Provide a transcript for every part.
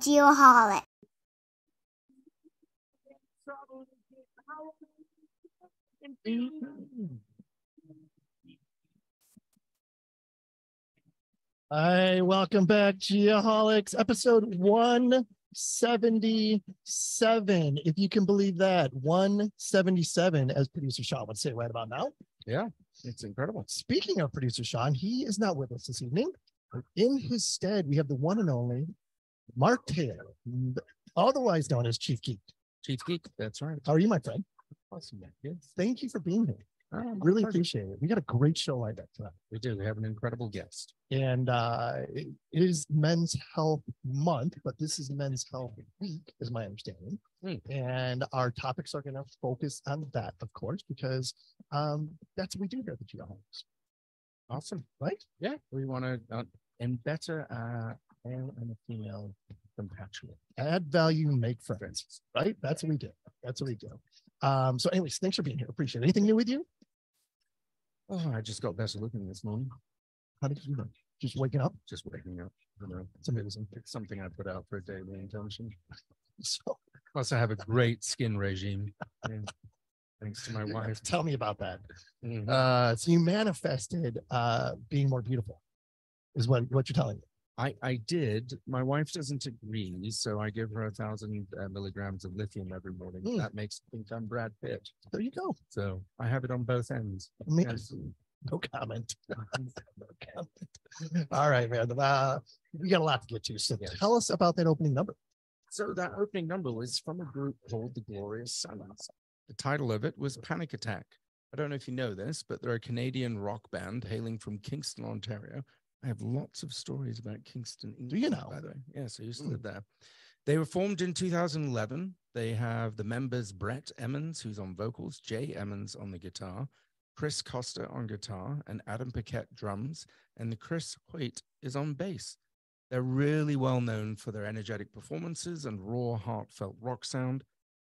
geoholic. Hi, welcome back, Geoholics, episode 177. If you can believe that, 177, as producer Sean would say right about now. Yeah, it's incredible. Speaking of producer Sean, he is not with us this evening. In his stead, we have the one and only Mark Taylor, otherwise known as Chief Geek. Chief Geek, that's right. How are you, my friend? Awesome. Yes. Thank you for being here. Really appreciate it. We got a great show lined up tonight. We do. We have an incredible guest. And it is Men's Health Month, but this is Men's Health Week, is my understanding. And our topics are going to focus on that, of course, because that's what we do here at the Geoholics. Awesome. Right? Yeah. We want to better male and female compatriot. Add value, make friends. Right? That's what we do. That's what we do. So anyways, thanks for being here. Appreciate it. Anything new with you? Oh, I just got better looking this morning. How did you do? Just waking up? Just waking up. You know, it's amazing. It's something I put out for a daily intention. So, plus, I have a great skin regime. Yeah. Thanks to my wife. Tell me about that. So you manifested being more beautiful, is what you're telling me. I did. My wife doesn't agree, so I give her 1,000 milligrams of lithium every morning. That makes me think I'm Brad Pitt. There you go. So I have it on both ends. Yes. No comment. No comment. All right, man. We got a lot to get to. So tell us about that opening number. So that opening number was from a group called the Glorious Sons. The title of it was Panic Attack. I don't know if you know this, but they're a Canadian rock band hailing from Kingston, Ontario. I have lots of stories about Kingston, England. Do you know? By the way, yes, I used to live there. They were formed in 2011. They have the members Brett Emmons, who's on vocals, Jay Emmons on the guitar, Chris Costa on guitar, and Adam Paquette drums, and the Chris Hoyt is on bass. They're really well known for their energetic performances and raw, heartfelt rock sound.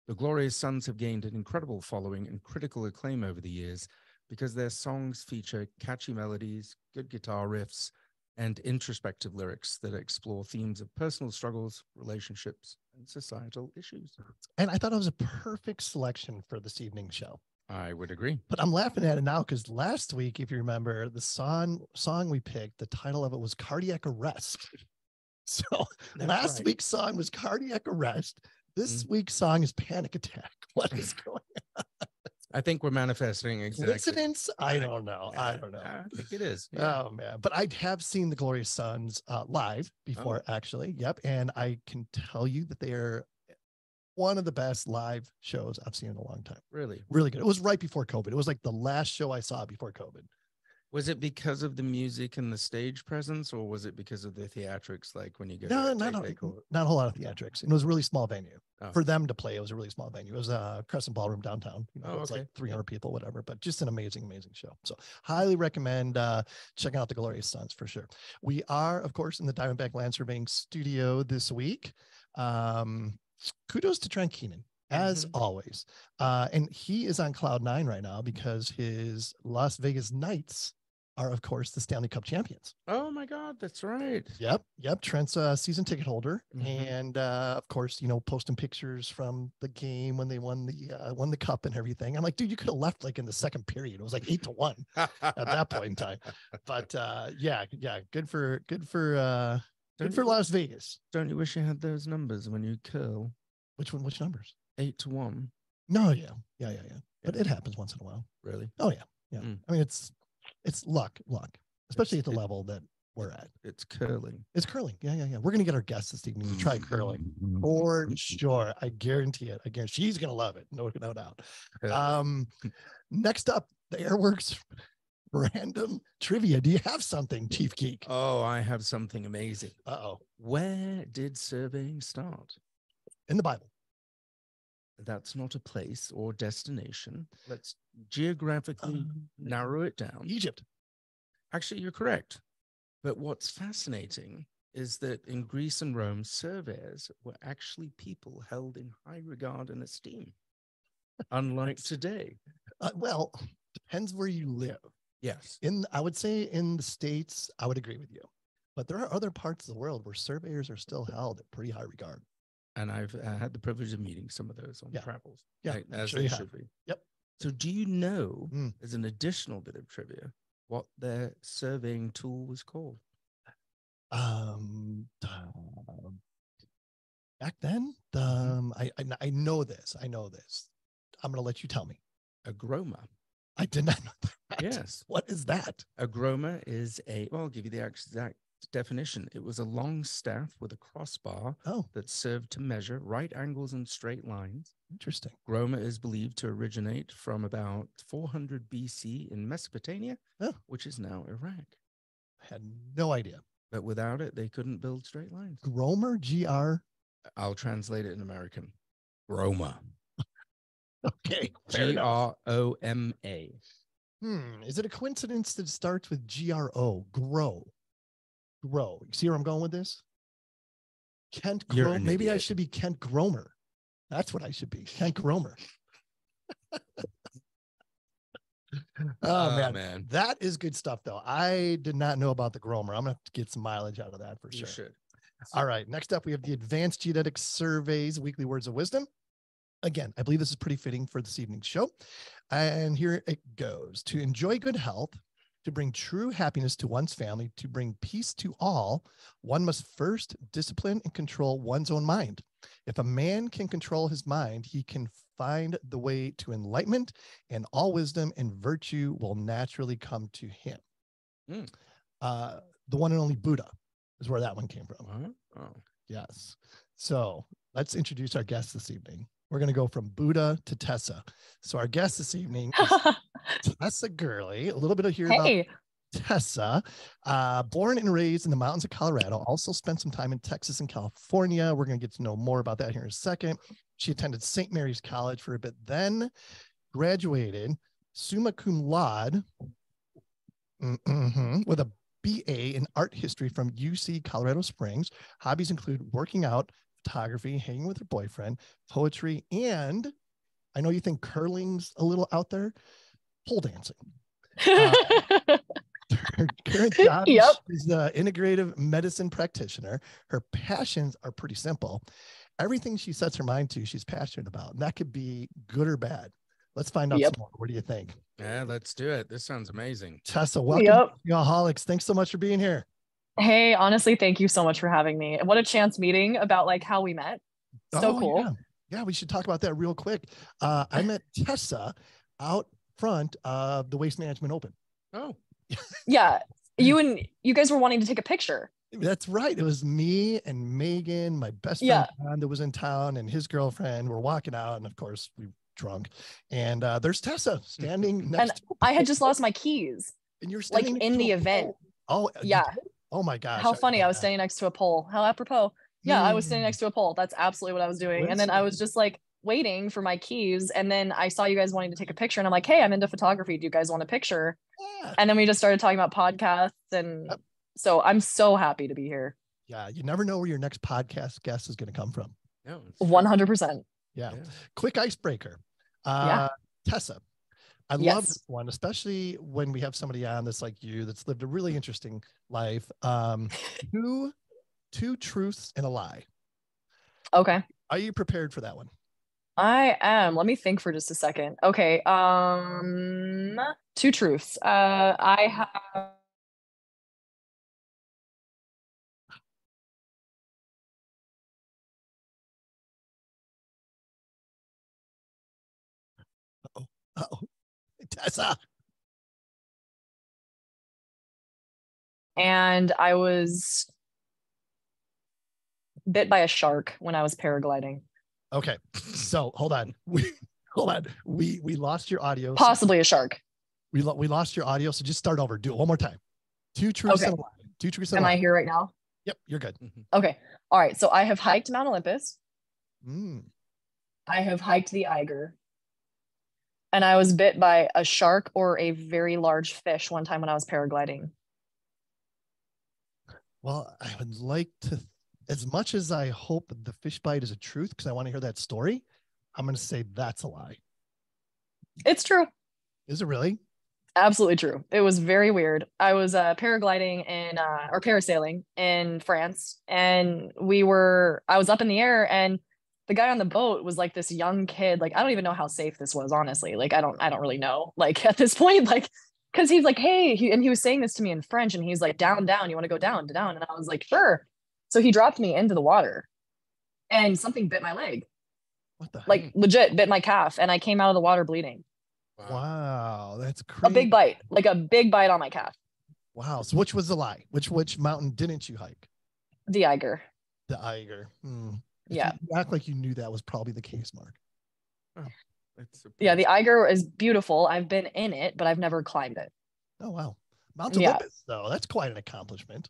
The Glorious Sons have gained an incredible following and critical acclaim over the years because their songs feature catchy melodies, good guitar riffs, and introspective lyrics that explore themes of personal struggles, relationships, and societal issues. And I thought it was a perfect selection for this evening's show. I would agree. But I'm laughing at it now because last week, if you remember, the song we picked, the title of it was Cardiac Arrest. So last week's song was Cardiac Arrest. This week's song is Panic Attack. What is going on? I think we're manifesting exactly. Coincidence? I don't know. I think it is. Yeah. Oh, man. But I have seen the Glorious Sons live before, actually. Yep. And I can tell you that they are one of the best live shows I've seen in a long time. Really? Really good. It was right before COVID. It was like the last show I saw before COVID. Was it because of the music and the stage presence, or was it because of the theatrics? Like when you go, not a whole lot of theatrics. It was a really small venue for them to play. It was a really small venue. It was a Crescent Ballroom downtown. You know, it's like 300 people, whatever. But just an amazing, amazing show. So highly recommend checking out the Glorious Sons for sure. We are, of course, in the Diamondback Land Surveying studio this week. Kudos to Trent Keenan, as always. And he is on cloud 9 right now because his Las Vegas Knights are, of course, the Stanley Cup champions. Oh my God, that's right. Yep. Trent's a season ticket holder, and of course, you know, posting pictures from the game when they won the cup and everything. I'm like, dude, you could have left like in the second period. It was like 8-1 at that point in time. But yeah, good for Las Vegas. Don't you wish you had those numbers when you curl? Which one? Which numbers? 8-1. No, yeah. But it happens once in a while. Really? Oh yeah. I mean, it's luck, especially at the level that we're at. It's curling. It's curling. Yeah. We're going to get our guests this evening to try curling for sure. I guarantee it. Again, she's going to love it. No doubt. Next up, the Airworks random trivia. Do you have something, Chief Geek? Oh, I have something amazing. Uh-oh. Where did surveying start? In the Bible. That's not a place or destination. Let's geographically narrow it down. Egypt. Actually, you're correct. But what's fascinating is that in Greece and Rome, surveyors were actually people held in high regard and esteem, unlike today. Well, depends where you live. Yes. I would say in the States, I would agree with you. But there are other parts of the world where surveyors are still held in pretty high regard. And I've had the privilege of meeting some of those on travels. Yeah, as sure they you should have. be. Yep. So do you know, Mm. as an additional bit of trivia, what their surveying tool was called? Back then, I know this. I know this. I'm going to let you tell me. A groma. I did not know that. Yes. What is that? A groma is well, I'll give you the exact definition. It was a long staff with a crossbar that served to measure right angles and straight lines. Interesting. Groma is believed to originate from about 400 BC in Mesopotamia, which is now Iraq. I had no idea. But without it, they couldn't build straight lines. Gromer, G-R? I'll translate it in American. Groma. Okay. G-R-O-M-A. Is it a coincidence that it starts with G-R-O? Grow. You see where I'm going with this? Kent Gromer. Maybe I should be Kent Gromer. That's what I should be. Kent Gromer. Oh, man. That is good stuff, though. I did not know about the Gromer. I'm going to have to get some mileage out of that for sure. You should. All right. Next up, we have the Advanced Genetic Surveys Weekly Words of Wisdom. Again, I believe this is pretty fitting for this evening's show. And here it goes. To enjoy good health, to bring true happiness to one's family, to bring peace to all, one must first discipline and control one's own mind. If a man can control his mind, he can find the way to enlightenment, and all wisdom and virtue will naturally come to him. The one and only Buddha is where that one came from. Yes. So let's introduce our guest this evening. We're going to go from Buddha to Tessa. So our guest this evening is Tessa Gurley. A little bit of here about Tessa. Born and raised in the mountains of Colorado. Also spent some time in Texas and California. We're going to get to know more about that here in a second. She attended St. Mary's College for a bit, then graduated summa cum laude with a BA in art history from UC Colorado Springs. Hobbies include working out, photography, hanging with her boyfriend, poetry, and I know you think curling's a little out there, pole dancing. Her current job is the integrative medicine practitioner. Her passions are pretty simple. Everything she sets her mind to, she's passionate about. And that could be good or bad. Let's find out some more. What do you think? Yeah, let's do it. This sounds amazing. Tessa, welcome to Alcoholics. Thanks so much for being here. Hey, honestly, thank you so much for having me. What a chance meeting about like how we met. So cool. Yeah, we should talk about that real quick. I met Tessa out front of the Waste Management Open. Oh. Yeah. You guys were wanting to take a picture. That's right. It was me and Megan, my best friend John, that was in town, and his girlfriend. We're walking out, and of course we drunk. And there's Tessa standing next. And I had just lost my keys. And you're standing like in the event. Oh yeah. Oh my gosh. How funny. I was standing next to a pole. How apropos. Yeah, I was standing next to a pole. That's absolutely what I was doing. And then I was just like waiting for my keys. And then I saw you guys wanting to take a picture. And I'm like, hey, I'm into photography. Do you guys want a picture? Yeah. And then we just started talking about podcasts. And so I'm so happy to be here. Yeah. You never know where your next podcast guest is going to come from. No, 100%. Yeah. Quick icebreaker. Tessa. I love this one, especially when we have somebody on that's like you, that's lived a really interesting life. Two truths and a lie. Okay. Are you prepared for that one? I am. Let me think for just a second. Okay. Two truths. I have. Uh-oh. Tessa. And I was bit by a shark when I was paragliding. Okay. So hold on. We lost your audio. Possibly a shark. We lost your audio. So just start over. Do it one more time. Two truths and a lie. Two truths and a lie. Am I here right now? Yep. You're good. Okay. All right. So I have hiked Mount Olympus. I have hiked the Eiger. And I was bit by a shark or a very large fish one time when I was paragliding. Well, I would like to, as much as I hope the fish bite is a truth, because I want to hear that story, I'm going to say that's a lie. It's true. Is it really? Absolutely true. It was very weird. I was paragliding in or parasailing in France, and I was up in the air, and the guy on the boat was like this young kid. Like, I don't even know how safe this was, honestly. Like, I don't really know. Like at this point, like, because he's like, hey, and he was saying this to me in French, and he's like, down, down, you want to go down, down? And I was like, sure. So he dropped me into the water, and something bit my leg. What the Like heck? legit bit my calf, and I came out of the water bleeding. Wow, that's A crazy. big bite, like a big bite on my calf. Wow. So which was the lie? Which mountain didn't you hike? The Eiger. The Eiger. Yeah. You act like you knew that was probably the case, Mark. Oh, yeah, the Eiger is beautiful. I've been in it, but I've never climbed it. Oh, wow. Mount Olympus, though. That's quite an accomplishment.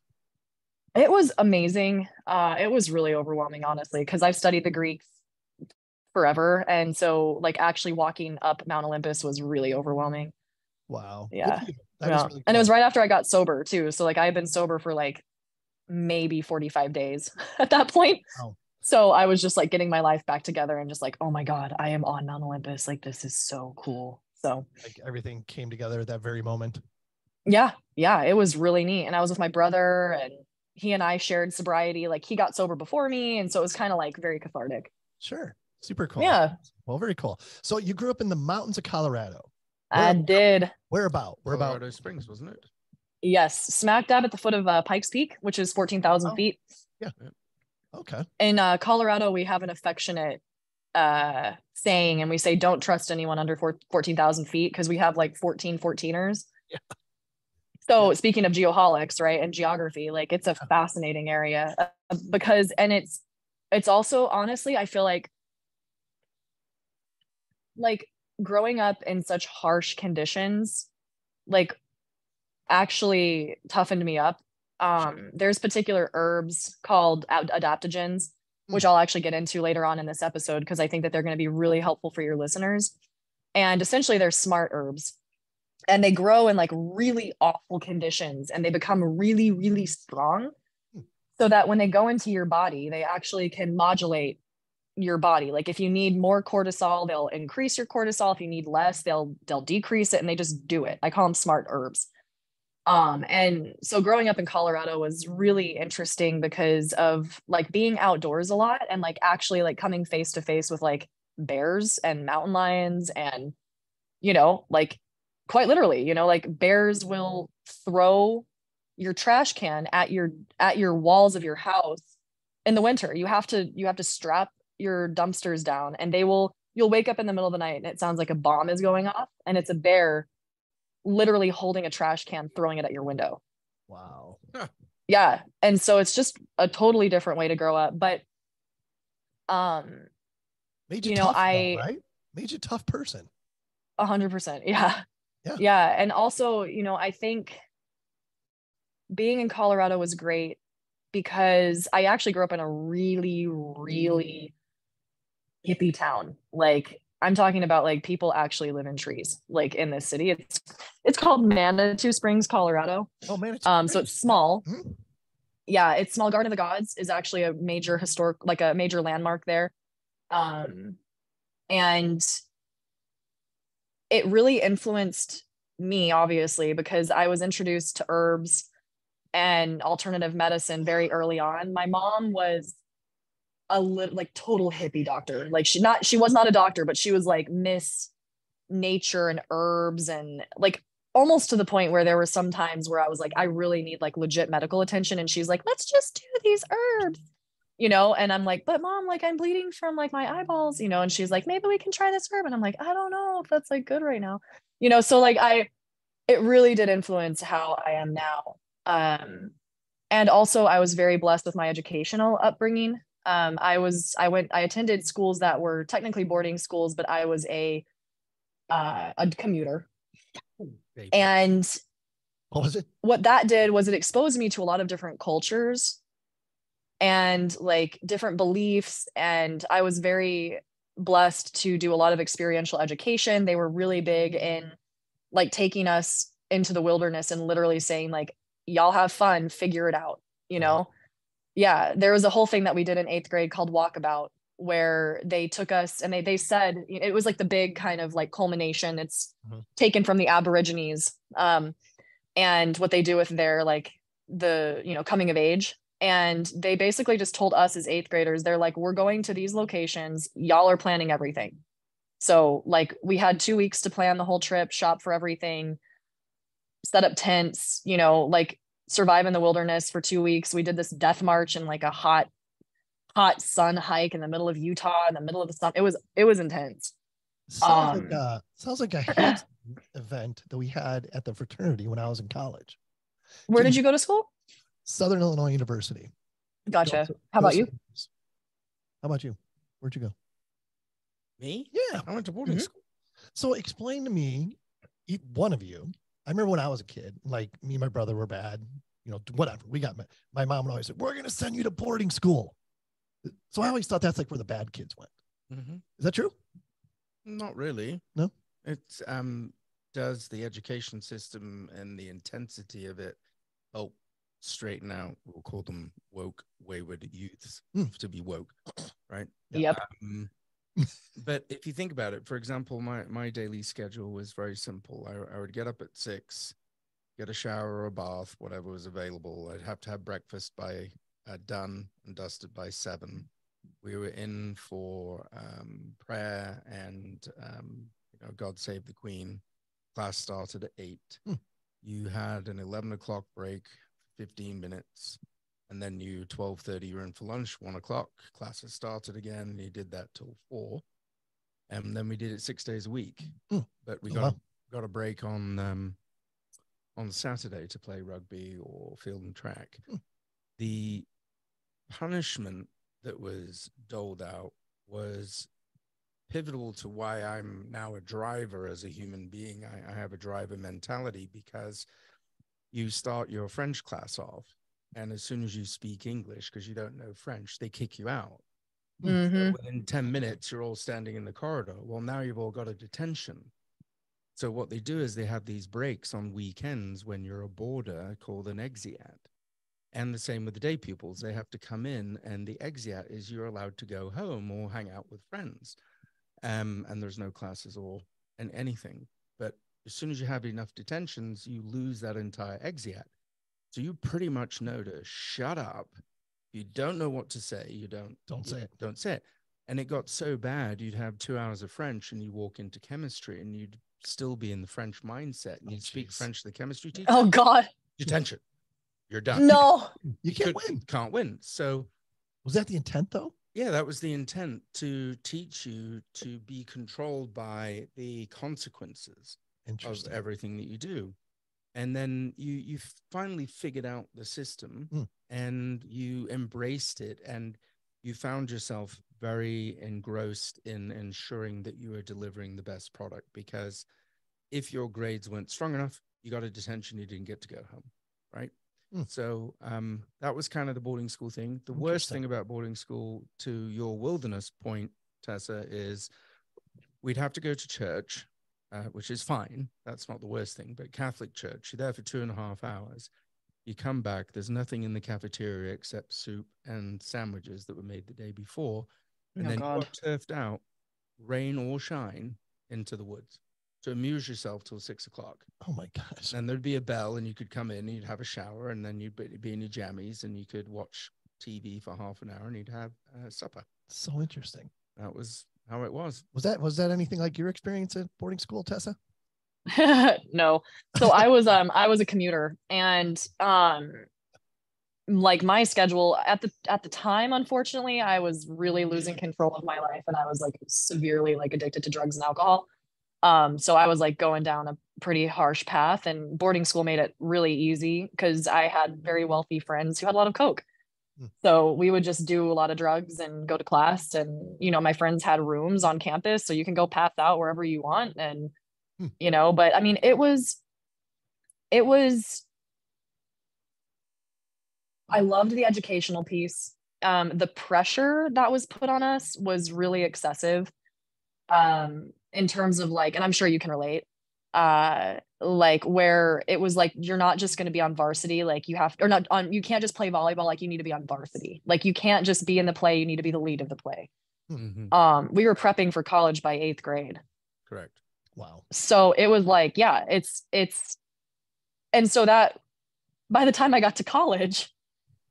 It was amazing. It was really overwhelming, honestly, because I've studied the Greeks forever. And so like actually walking up Mount Olympus was really overwhelming. Wow. Yeah. That is really cool. And it was right after I got sober too. So like I had been sober for like maybe 45 days at that point. Wow. So I was just like getting my life back together and just like, oh my God, I am on Mount Olympus. Like this is so cool. So like everything came together at that very moment. Yeah. Yeah. It was really neat. And I was with my brother, and he and I shared sobriety. Like he got sober before me. And so it was kind of like very cathartic. Sure. Super cool. Yeah. Well, very cool. So you grew up in the mountains of Colorado. I did. Where about? Colorado Springs, wasn't it? Yes. Smack dab at the foot of Pikes Peak, which is 14,000 feet. Yeah. Okay. In Colorado, we have an affectionate saying, and we say, don't trust anyone under 14,000 feet, because we have like 14ers. Yeah. So speaking of geoholics, right, and geography, like it's a fascinating area because, and it's also, honestly, I feel like growing up in such harsh conditions, like actually toughened me up. There's particular herbs called adaptogens, which I'll actually get into later on in this episode, because I think that they're going to be really helpful for your listeners. And essentially they're smart herbs, and they grow in like really awful conditions, and they become really, really strong, so that when they go into your body, they actually can modulate your body. Like if you need more cortisol, they'll increase your cortisol. If you need less, they'll decrease it, and they just do it. I call them smart herbs. And so growing up in Colorado was really interesting because of like being outdoors a lot, and like actually like coming face to face with like bears and mountain lions, and like quite literally, like bears will throw your trash can at your walls of your house in the winter. You have to strap your dumpsters down, and you'll wake up in the middle of the night and it sounds like a bomb is going off, and it's a bear literally holding a trash can, throwing it at your window. Wow. Yeah. And so it's just a totally different way to grow up. But made you tough, though, right? Made you a tough person. 100%. Yeah. Yeah. Yeah. And also, I think being in Colorado was great because I actually grew up in a really, really hippie town. Like I'm talking about like people actually live in trees, like in this city. It's called Manitou Springs, Colorado. Oh, Manitou Springs. So it's small. Mm-hmm. Yeah, it's small. Garden of the Gods is actually a major like a major landmark there. And it really influenced me, obviously, because I was introduced to herbs and alternative medicine very early on. My mom was a little like total hippie doctor. Like she was not a doctor, but she was like Miss Nature and herbs, and like almost to the point where there were some times where I was like, I really need like legit medical attention. And she's like, let's just do these herbs, and I'm like, but Mom, like I'm bleeding from like my eyeballs, and she's like, maybe we can try this herb. And I'm like, I don't know if that's like good right now, so like it really did influence how I am now. And also I was very blessed with my educational upbringing. I attended schools that were technically boarding schools, but I was a commuter. And what was it? What that did was it exposed me to a lot of different cultures and like different beliefs. And I was very blessed to do a lot of experiential education. They were really big in like taking us into the wilderness and literally saying like, y'all have fun, figure it out, Yeah, there was a whole thing that we did in 8th grade called Walkabout. where they took us and they said it was like the big kind of like culmination. It's taken from the Aborigines, and what they do with their like the, you know, coming of age. And they basically just told us as 8th graders, they're like, we're going to these locations. Y'all are planning everything. So like we had 2 weeks to plan the whole trip, shop for everything, set up tents, you know, like survive in the wilderness for 2 weeks. We did this death march in like a hot sun hike in the middle of Utah in the middle of the sun. It was intense. Sounds like a hands event that we had at the fraternity when I was in college. Where did you go to school? Southern Illinois University. Gotcha. How about you? How about you? Where'd you go? Me? Yeah. I went to boarding school. So explain to me, one of you, I remember when I was a kid, like me and my brother were bad, you know, whatever. We got, my mom would always say, we're going to send you to boarding school. So I always thought that's like where the bad kids went. Is that true? Not really. No? It's, does the education system and the intensity of it help straighten out, we'll call them woke, wayward youths to be woke, right? Yep. But if you think about it, for example, my daily schedule was very simple. I would get up at 6, get a shower or a bath, whatever was available. I'd have to have breakfast by done and dusted by 7. We were in for prayer and you know, God Save the Queen. Class started at 8. You had an 11 o'clock break, 15 minutes, and then you 12:30 you're in for lunch. 1 o'clock classes started again, and you did that till 4, and then we did it 6 days a week. But we got a break on Saturday to play rugby or field and track. The punishment that was doled out was pivotal to why I'm now a driver as a human being. I have a driver mentality, because you start your French class off, and as soon as you speak English, because you don't know French, they kick you out. So within 10 minutes, you're all standing in the corridor. Well, now you've all got a detention. So what they do is they have these breaks on weekends when you're a boarder called an exeat. And the same with the day pupils. They have to come in, and the exeat is you're allowed to go home or hang out with friends. And there's no classes or anything. But as soon as you have enough detentions, you lose that entire exeat. So you pretty much know to shut up. You don't know what to say. You don't say it. Don't say it. And it got so bad, you'd have 2 hours of French, and you walk into chemistry, and you'd still be in the French mindset. And you'd speak French to the chemistry teacher. Oh God. Detention. You're done. No. You can't win. Can't win. So was that the intent though? Yeah, that was the intent, to teach you to be controlled by the consequences of everything that you do. And then you finally figured out the system and you embraced it, and you found yourself very engrossed in ensuring that you were delivering the best product, because if your grades weren't strong enough, you got a detention, you didn't get to go home, right? So that was kind of the boarding school thing. The worst thing about boarding school, to your wilderness point, Tessa, is we'd have to go to church, which is fine. That's not the worst thing. But Catholic church, you're there for 2.5 hours. You come back, there's nothing in the cafeteria except soup and sandwiches that were made the day before. And then you got turfed out, rain or shine, into the woods to amuse yourself till 6 o'clock. Oh my gosh. And there'd be a bell, and you could come in and you'd have a shower, and then you'd be in your jammies, and you could watch TV for half an hour, and you'd have supper. So interesting. That was how it was. Was that anything like your experience at boarding school, Tessa? No. So I was a commuter, and like my schedule at the time, unfortunately, I was really losing control of my life, and I was like severely like addicted to drugs and alcohol. So I was like going down a pretty harsh path, and boarding school made it really easy because I had very wealthy friends who had a lot of coke. So we would just do a lot of drugs and go to class, and, you know, my friends had rooms on campus, so you can go pass out wherever you want. And, you know, but I mean, it was, I loved the educational piece. The pressure that was put on us was really excessive. In terms of like, and I'm sure you can relate, like where it was like, you're not just going to be on varsity. Like you have, or not on, you can't just play volleyball. Like you need to be on varsity. Like you can't just be in the play. You need to be the lead of the play. We were prepping for college by 8th grade. Correct. Wow. So it was like, yeah, and so that by the time I got to college,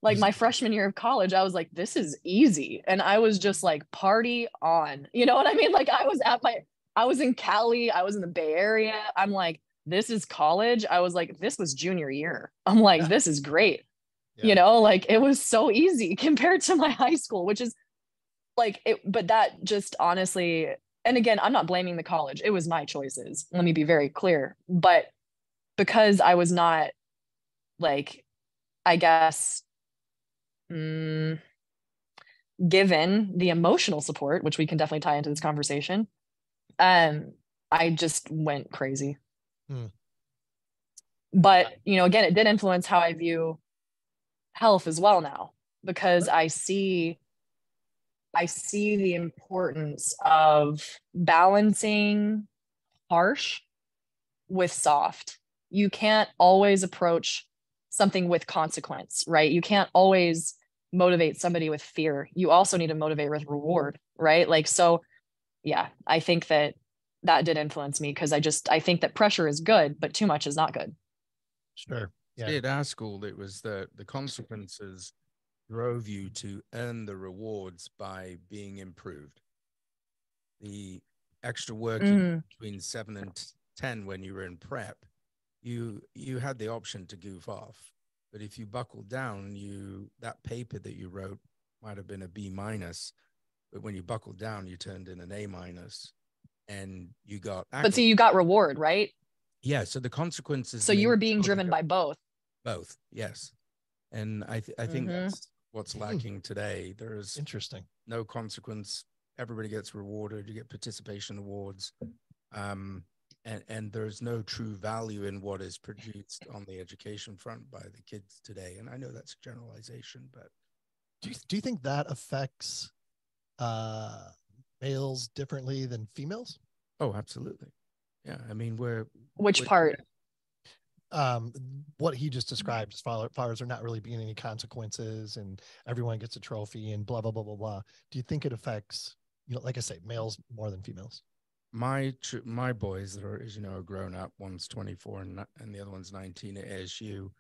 like my freshman year of college, I was like, this is easy. And I was just like, party on. You know what I mean? Like I was in Cali, I was in the Bay Area. I'm like, this is college. I was like, this was junior year. I'm like, this is great. Yeah. You know, like it was so easy compared to my high school, which is like it, but that just honestly, and again, I'm not blaming the college. It was my choices. Let me be very clear. But because I was not like, I guess, given the emotional support, which we can definitely tie into this conversation, I just went crazy. But, you know, again, it did influence how I view health as well now, because I see the importance of balancing harsh with soft. You can't always approach something with consequence, right? You can't always motivate somebody with fear. You also need to motivate with reward, right? Like, so yeah, I think that did influence me, because I think that pressure is good, but too much is not good. Sure. Yeah. At our school, it was the consequences drove you to earn the rewards by being improved. The extra work between 7 and 10 when you were in prep, you had the option to goof off. But if you buckled down, that paper that you wrote might have been a B-, but when you buckled down, you turned in an A-, and you got. But see, you got reward, right? Yeah. So the consequences. So you were being driven by both. Both, yes. And I think that's what's lacking today. There's interesting. No consequence. Everybody gets rewarded. You get participation awards. And there's no true value in what is produced on the education front by the kids today. And I know that's a generalization, but do you think that affects males differently than females? Oh, absolutely. Yeah. I mean, which part? What he just described, as far as there not really being any consequences and everyone gets a trophy and blah, blah, blah, blah, blah. Do you think it affects, you know, like I say, males more than females? My boys that are, as you know, are grown up. One's 24 and the other one's 19 at ASU.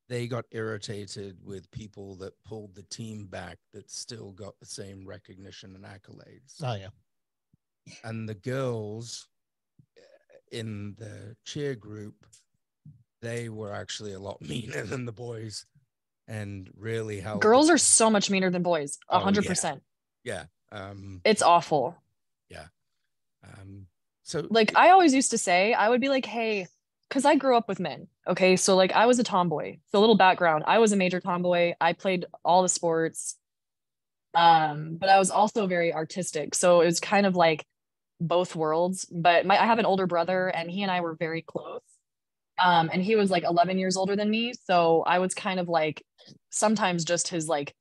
They got irritated with people that pulled the team back that still got the same recognition and accolades. Oh, yeah. And the girls in the cheer group, they were actually a lot meaner than the boys, and really held. Girls are so much meaner than boys. 100%. Yeah. It's awful. Yeah. So like I always used to say, I would be like, hey, because I grew up with men. Okay. So like I was a tomboy. So a little background. I was a major tomboy. I played all the sports. But I was also very artistic. So it was kind of like both worlds. But I have an older brother, and he and I were very close. And he was like 11 years older than me. So I was kind of like sometimes just his like,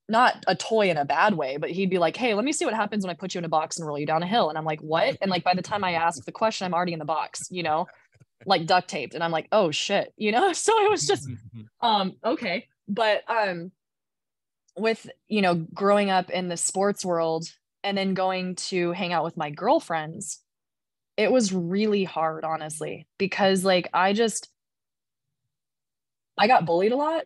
not a toy in a bad way, but he'd be like, hey, let me see what happens when I put you in a box and roll you down a hill. And I'm like, what? And like, by the time I ask the question, I'm already in the box, you know, like duct taped. And I'm like, oh shit, you know? So it was just, okay. But, with, you know, growing up in the sports world and then going to hang out with my girlfriends, it was really hard, honestly, because like, I got bullied a lot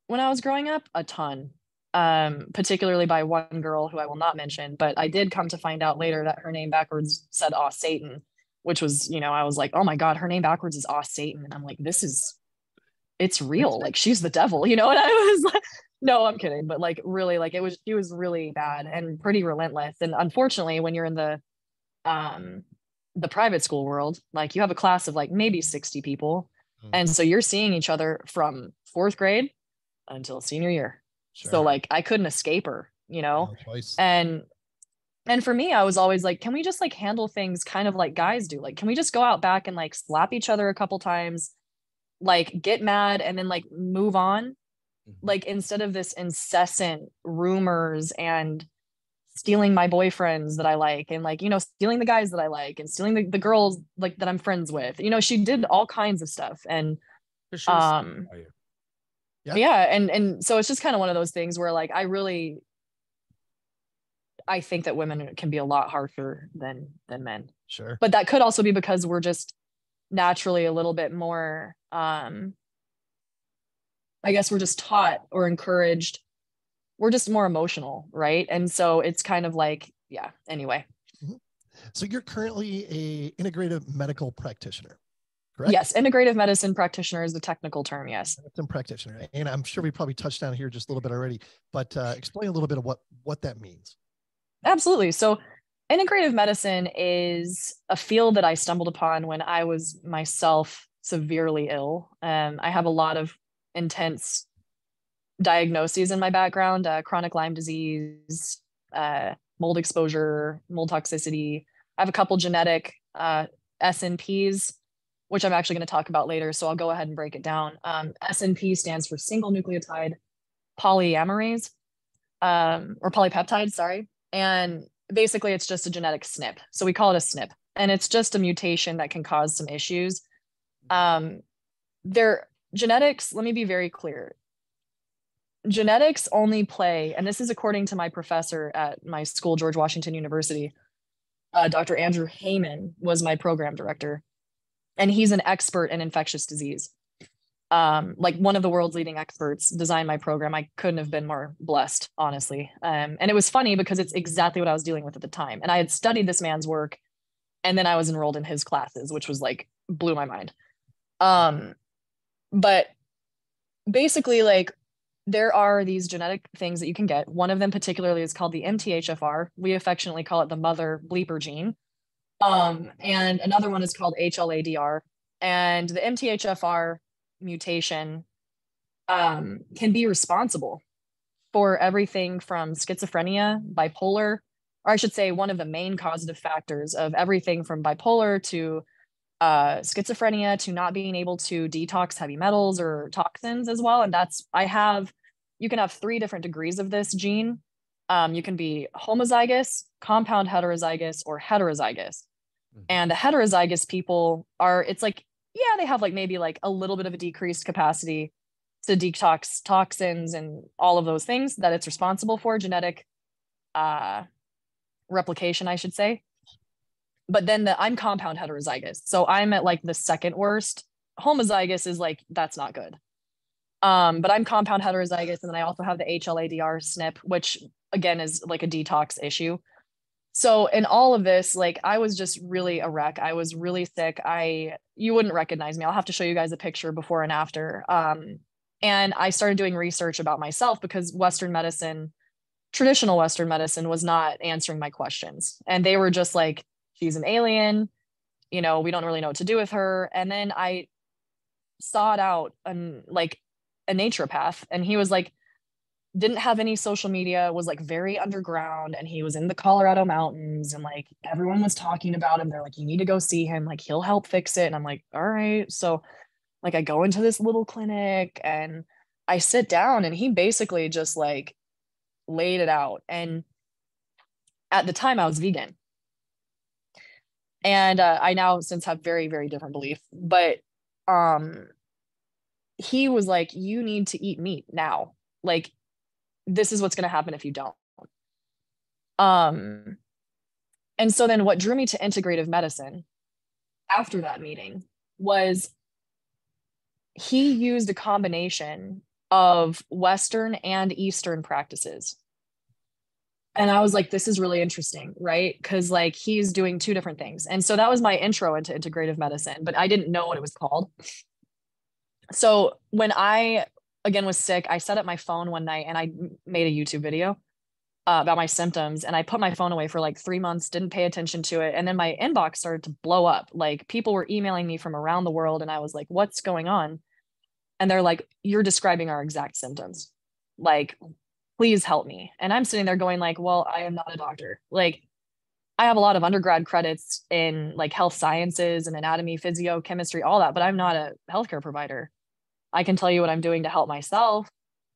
when I was growing up, a ton. Particularly by one girl who I will not mention, but I did come to find out later that her name backwards said "Aw Satan," which was, you know, I was like, oh my God, her name backwards is "Aw Satan." And I'm like, it's real. Like she's the devil, you know? And I was like, no, I'm kidding. But like, really, like she was really bad and pretty relentless. And unfortunately, when you're in the private school world, like you have a class of like maybe 60 people. And so you're seeing each other from 4th grade until senior year. Sure. So like I couldn't escape her, you know? No choice. And for me, I was always like, can we just like handle things kind of like guys do? Like, can we just go out back and like slap each other a couple times, like get mad and then like move on? Like instead of this incessant rumors and stealing my boyfriends that I like, and like, you know, stealing the guys that I like and stealing the girls like that I'm friends with, you know, she did all kinds of stuff. And, yeah. And so it's just kind of one of those things where like, I really, I think that women can be a lot harsher than men. Sure. But that could also be because we're just naturally a little bit more, I guess we're just taught or encouraged. We're just more emotional, right? And so it's kind of like, yeah, anyway. So you're currently a integrative medical practitioner, correct? Yes, integrative medicine practitioner is the technical term, yes. Medicine practitioner. And I'm sure we probably touched on here just a little bit already, but explain a little bit of what that means. Absolutely. So integrative medicine is a field that I stumbled upon when I was myself severely ill. I have a lot of intense diagnoses in my background, chronic Lyme disease, mold exposure, mold toxicity. I have a couple genetic SNPs, which I'm actually going to talk about later. So I'll go ahead and break it down. SNP stands for single nucleotide polyamerase, or polypeptide, sorry. And basically it's just a genetic SNP. So we call it a SNP. And it's just a mutation that can cause some issues. Their genetics, let me be very clear. Genetics only play, and this is according to my professor at my school, George Washington University, Dr. Andrew Heyman was my program director, and he's an expert in infectious disease. Like one of the world's leading experts designed my program. I couldn't have been more blessed, honestly. And it was funny because it's exactly what I was dealing with at the time. And I had studied this man's work, and then I was enrolled in his classes, which was like, blew my mind. But basically, like, there are these genetic things that you can get. One of them particularly is called the MTHFR. We affectionately call it the mother bleeper gene. And another one is called HLA-DR. And the MTHFR mutation can be responsible for everything from schizophrenia, bipolar, or I should say one of the main causative factors of everything from bipolar to schizophrenia to not being able to detox heavy metals or toxins as well. And you can have 3 different degrees of this gene. You can be homozygous, compound heterozygous, or heterozygous. And the heterozygous people it's like, yeah, they have like maybe like a little bit of a decreased capacity to detox toxins and all of those things that it's responsible for, genetic replication, I should say. But then I'm compound heterozygous. So I'm at like the second worst. Homozygous is like, that's not good. But I'm compound heterozygous. And then I also have the HLA-DR SNP, which again is like a detox issue. So in all of this, like I was just really a wreck. I was really sick. You wouldn't recognize me. I'll have to show you guys a picture before and after. And I started doing research about myself because traditional Western medicine was not answering my questions. And they were just like, she's an alien, we don't really know what to do with her. And then I sought out a naturopath, and he was like, didn't have any social media, was like very underground, and he was in the Colorado mountains, and like everyone was talking about him. They're like, you need to go see him, like he'll help fix it. And I'm like, all right. So like I go into this little clinic and I sit down, and he basically just like laid it out. And at the time I was vegan. And I now since have very, very different belief. But he was like, you need to eat meat now. Like, this is what's going to happen if you don't. And so then what drew me to integrative medicine after that meeting was he used a combination of Western and Eastern practices. And I was like, this is really interesting, right? Because like he's doing 2 different things. And so that was my intro into integrative medicine, but I didn't know what it was called. So when I, again, was sick, I set up my phone one night and I made a YouTube video about my symptoms. And I put my phone away for like 3 months, didn't pay attention to it. And then my inbox started to blow up. Like people were emailing me from around the world. And I was like, what's going on? And they're like, you're describing our exact symptoms. Like, please help me. And I'm sitting there going like, well, I am not a doctor. Like I have a lot of undergrad credits in like health sciences and anatomy, physio, chemistry, all that, but I'm not a healthcare provider. I can tell you what I'm doing to help myself.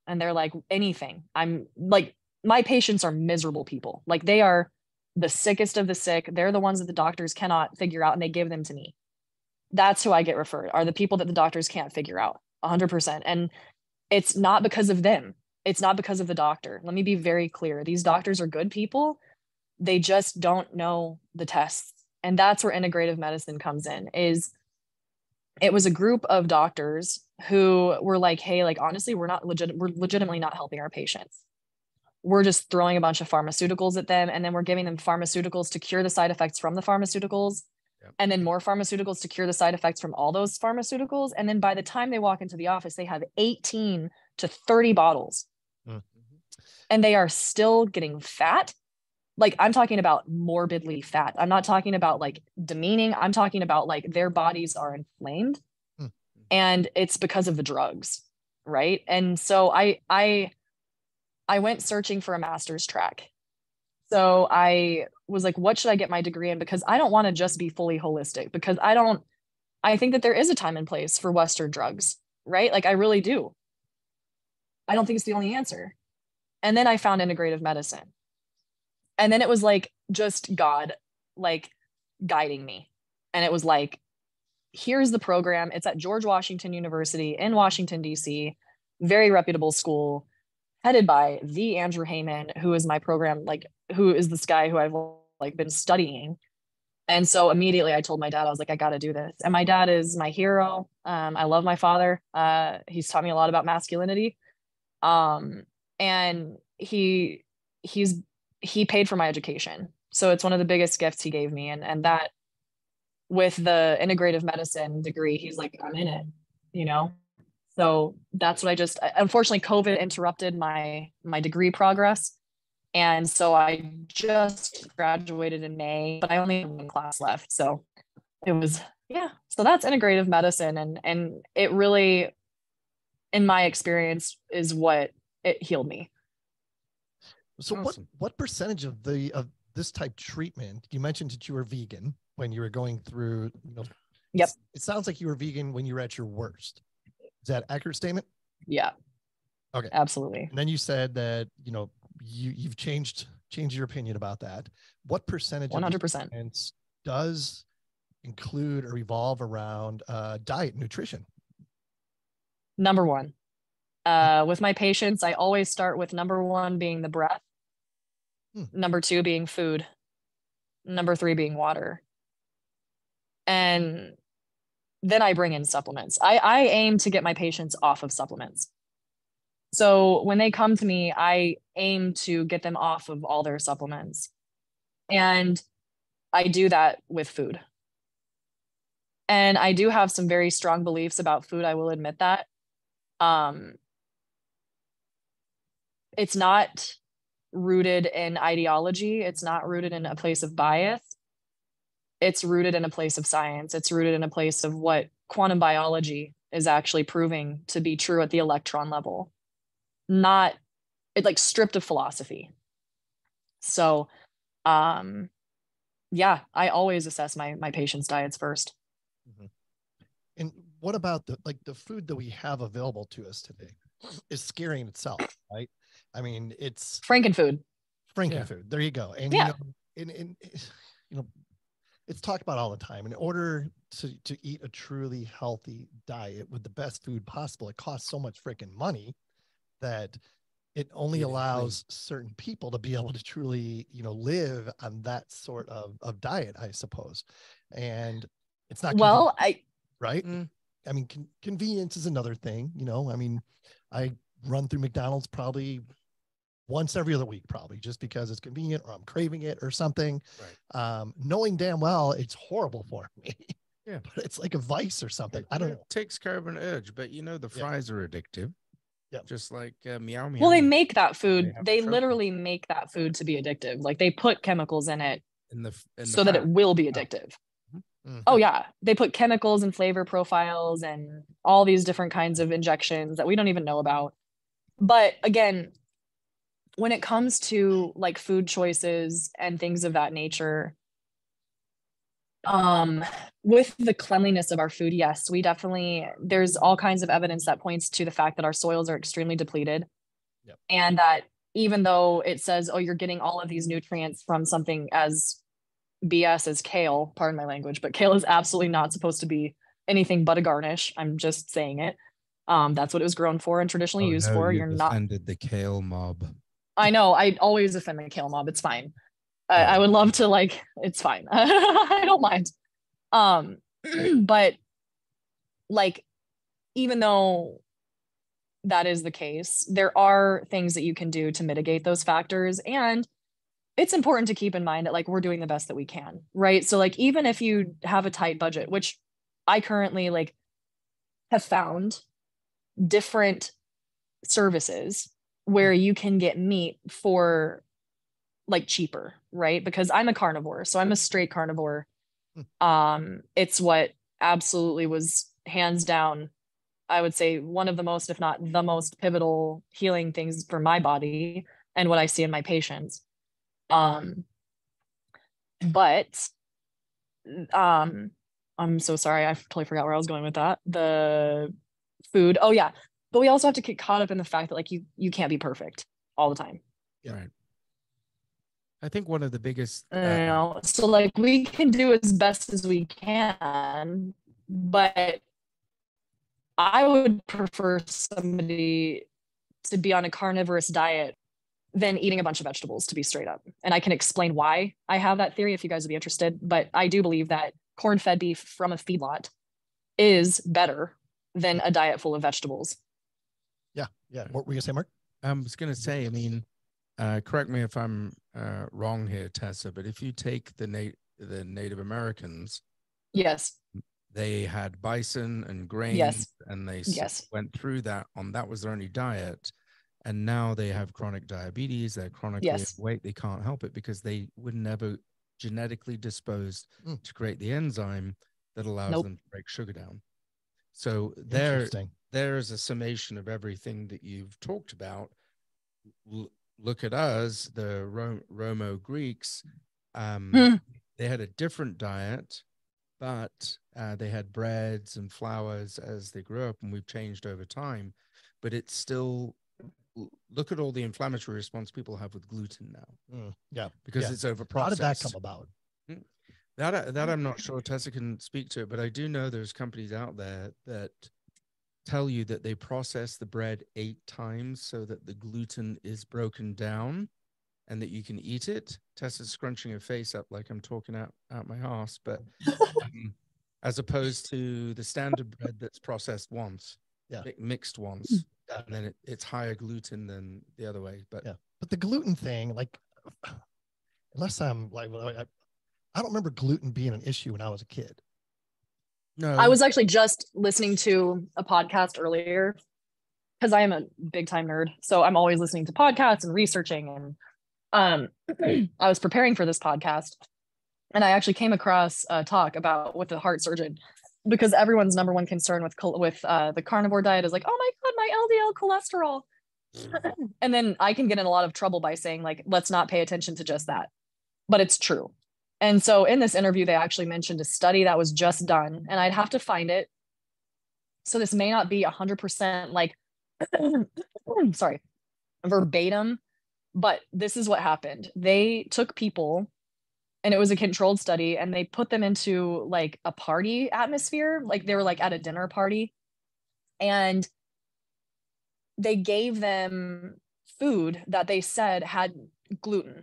And they're like, anything. I'm like, my patients are miserable people. Like they are the sickest of the sick. They're the ones that the doctors cannot figure out, and they give them to me. That's who I get referred, are the people that the doctors can't figure out 100%. And it's not because of them. It's not because of the doctor. Let me be very clear. These doctors are good people. they just don't know the tests. And that's where integrative medicine comes in. Is it was a group of doctors who were like, hey, like, honestly, we're legitimately not helping our patients. We're just throwing a bunch of pharmaceuticals at them, and then we're giving them pharmaceuticals to cure the side effects from the pharmaceuticals. Yep. And then more pharmaceuticals to cure the side effects from all those pharmaceuticals. And then by the time they walk into the office, they have 18 to 30 bottles. Mm-hmm. And they are still getting fat. Like, I'm talking about morbidly fat. I'm not talking about like demeaning. I'm talking about like their bodies are inflamed. Mm-hmm. And it's because of the drugs, right? And so I went searching for a master's track. So I was like, what should I get my degree in? Because I don't want to just be fully holistic, because I think that there is a time and place for Western drugs, right? Like, I really do. I don't think it's the only answer. And then I found integrative medicine. And then it was like just God, like, guiding me. And it was like, here's the program. It's at George Washington University in Washington, D.C., very reputable school, headed by the Andrew Heyman, who is my program, like, who is this guy who I've like been studying. And so immediately I told my dad, I was like, I got to do this. And my dad is my hero. I love my father. He's taught me a lot about masculinity. And he paid for my education. So it's one of the biggest gifts he gave me. And that, with the integrative medicine degree, he's like, I'm in it, you know? So that's what unfortunately, COVID interrupted my degree progress. And so I just graduated in May, but I only have one class left. So it was, yeah. So that's integrative medicine. And it really, in my experience, is what it healed me. So awesome. What percentage of this type treatment, you mentioned that you were vegan when you were going through, Yep. It sounds like you were vegan when you were at your worst. Is that an accurate statement? Yeah. Okay. Absolutely. And then you said that, you've changed your opinion about that. What percentage 100% does include or revolve around diet, nutrition? Number one. With my patients, I always start with number one being the breath, number two being food, number three being water. And then I bring in supplements. I aim to get my patients off of supplements. So when they come to me, I aim to get them off of all their supplements. And I do that with food. And I do have some very strong beliefs about food. I will admit that. It's not rooted in ideology. It's not rooted in a place of bias. It's rooted in a place of science. It's rooted in a place of what quantum biology is actually proving to be true at the electron level. Not it, like, stripped of philosophy. So, yeah, I always assess my patients' diets first. Mm-hmm. And what about the food that we have available to us today is scary in itself, right? I mean, it's Frankenfood. There you go. And yeah. It's talked about all the time. In order to eat a truly healthy diet with the best food possible, it costs so much freaking money that it only allows certain people to be able to truly, live on that sort of diet, I suppose. And it's not right. I mean, convenience is another thing, I mean, I run through McDonald's probably once every other week, probably just because it's convenient or I'm craving it or something. Right. Knowing damn well it's horrible for me. Yeah. But it's like a vice or something. I don't know. It takes care of an urge, but the fries are addictive. Yeah. Just like meow meow. Well, they make that food. They literally make that food to be addictive. Like, they put chemicals in it so that it will be addictive. Mm-hmm. Oh yeah. They put chemicals and flavor profiles and all these different kinds of injections that we don't even know about. But again, when it comes to like food choices and things of that nature, with the cleanliness of our food, yes, there's all kinds of evidence that points to the fact that our soils are extremely depleted. Yep. And that even though it says, oh, you're getting all of these nutrients from something as BS as kale, pardon my language, but kale is absolutely not supposed to be anything but a garnish. I'm just saying it. That's what it was grown for and traditionally used for. You're not offended the kale mob. I know. I always offend the kale mob. It's fine. I would love to, like, it's fine. I don't mind. But like, even though that is the case, there are things that you can do to mitigate those factors. And it's important to keep in mind that, like, we're doing the best that we can, right? So like, even if you have a tight budget, which I currently like have found different services where you can get meat for like cheaper, right? Because I'm a carnivore, so I'm a straight carnivore. It's what absolutely was hands down, I would say, one of the most, if not the most pivotal healing things for my body and what I see in my patients. But I'm so sorry, I totally forgot where I was going with that. The food. Oh yeah. But we also have to get caught up in the fact that, like, you can't be perfect all the time. Yeah. Right. I think one of the biggest So like, we can do as best as we can, but I would prefer somebody to be on a carnivorous diet than eating a bunch of vegetables, to be straight up. And I can explain why I have that theory if you guys would be interested. But I do believe that corn-fed beef from a feedlot is better than a diet full of vegetables. Yeah. What were you gonna say, Mark? I was going to say, I mean, correct me if I'm wrong here, Tessa, but if you take the Native Americans, yes, they had bison and grains, yes, and they yes, went through that that was their only diet. And now they have chronic diabetes, they're chronically overweight, they can't help it because they were never genetically disposed to create the enzyme that allows them to break sugar down. So there's a summation of everything that you've talked about. Look at us, the Romo Greeks. They had a different diet, but they had breads and flours as they grew up, and we've changed over time. But it's still, look at all the inflammatory response people have with gluten now. Because it's overprocessed. How did that come about? That I'm not sure. Tessa can speak to it, but I do know there's companies out there that tell you that they process the bread 8 times so that the gluten is broken down and that you can eat it. Tessa's scrunching her face up like I'm talking out my arse, but as opposed to the standard bread that's processed once, mixed once, and then it's higher gluten than the other way. But the gluten thing, like, unless I'm like, I don't remember gluten being an issue when I was a kid. No, I was actually just listening to a podcast earlier because I am a big time nerd. So I'm always listening to podcasts and researching. And I was preparing for this podcast, and I actually came across a talk about with a heart surgeon, because everyone's number one concern with the carnivore diet is like, oh my God, my LDL cholesterol. And then I can get in a lot of trouble by saying, like, let's not pay attention to just that. But it's true. And so in this interview, they actually mentioned a study that was just done, and I'd have to find it. So this may not be 100% like, sorry, verbatim, but this is what happened. They took people, and it was a controlled study, and they put them into like a party atmosphere. Like they were like at a dinner party, and they gave them food that they said had gluten,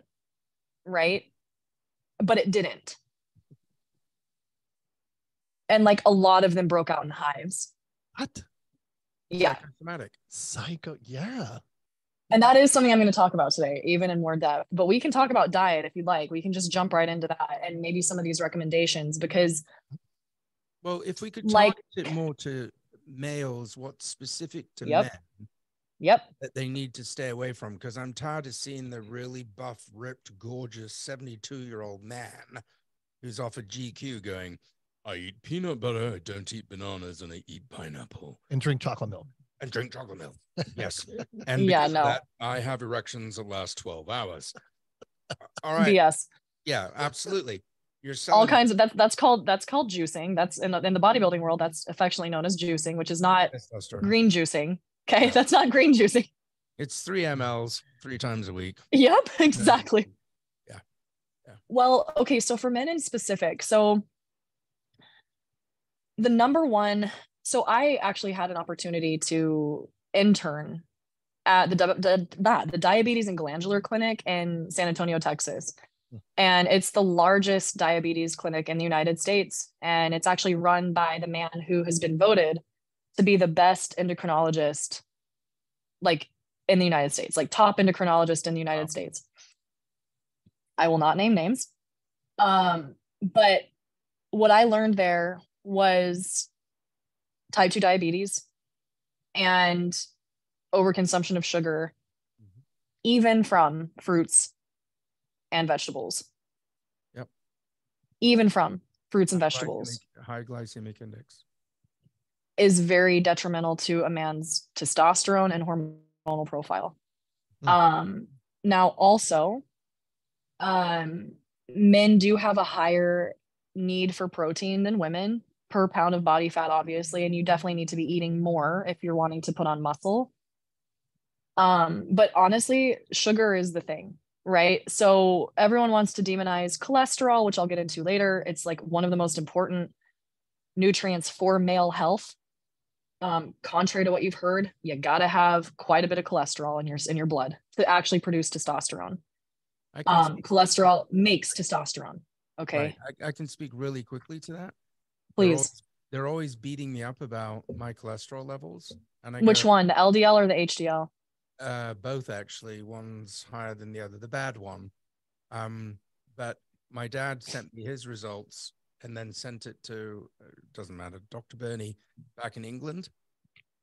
right? But it didn't. And like a lot of them broke out in hives. What? Yeah. Psycho. Yeah. And that is something I'm going to talk about today, even in more depth. But we can talk about diet if you'd like. We can just jump right into that and maybe some of these recommendations, because, well, if we could target it more to males, what's specific to men that they need to stay away from, because I'm tired of seeing the really buff, ripped, gorgeous 72-year-old man who's off a GQ going, I eat peanut butter, I don't eat bananas, and I eat pineapple. And drink chocolate milk. And drink chocolate milk. Yes. And because of that, I have erections that last 12 hours. All right. BS. Yeah, absolutely. You're all kinds of that's called juicing. That's in the bodybuilding world, that's affectionately known as juicing, which is not green juicing. Okay, that's not green juicing. It's 3 mLs 3 times a week. Yep, exactly. Yeah. Well, okay, so for men in specific, so the number one, so I actually had an opportunity to intern at the Diabetes and Glandular Clinic in San Antonio, Texas. And it's the largest diabetes clinic in the United States. And it's actually run by the man who has been voted to be the best endocrinologist, like in the United States, like top endocrinologist in the United States. I will not name names. But what I learned there was type 2 diabetes and overconsumption of sugar, even from fruits and vegetables. Yep. Even from fruits and vegetables. High glycemic index is very detrimental to a man's testosterone and hormonal profile. Now also, men do have a higher need for protein than women per pound of body fat, obviously, and you definitely need to be eating more if you're wanting to put on muscle. But honestly, sugar is the thing, right? So everyone wants to demonize cholesterol, which I'll get into later. It's like one of the most important nutrients for male health. Contrary to what you've heard, you gotta have quite a bit of cholesterol in your blood to actually produce testosterone. Cholesterol makes testosterone. Okay. Right. I can speak really quickly to that. Please. They're always beating me up about my cholesterol levels. And Which one, the LDL or the HDL? Both actually. One's higher than the other, the bad one. But my dad sent me his results and then sent it to, doesn't matter, Dr. Burney back in England.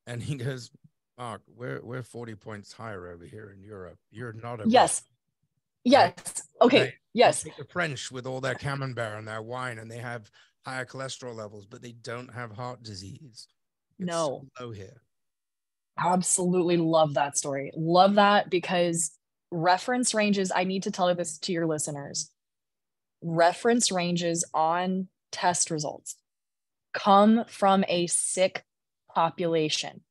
And he goes, Mark, we're 40 points higher over here in Europe. You're not a Yes. Yes. Okay. Yes. The French with all their camembert and their wine, and they have higher cholesterol levels, but they don't have heart disease. It's no. So low here. Absolutely love that story. Love that, because reference ranges, I need to tell this to your listeners. Reference ranges on test results come from a sick population.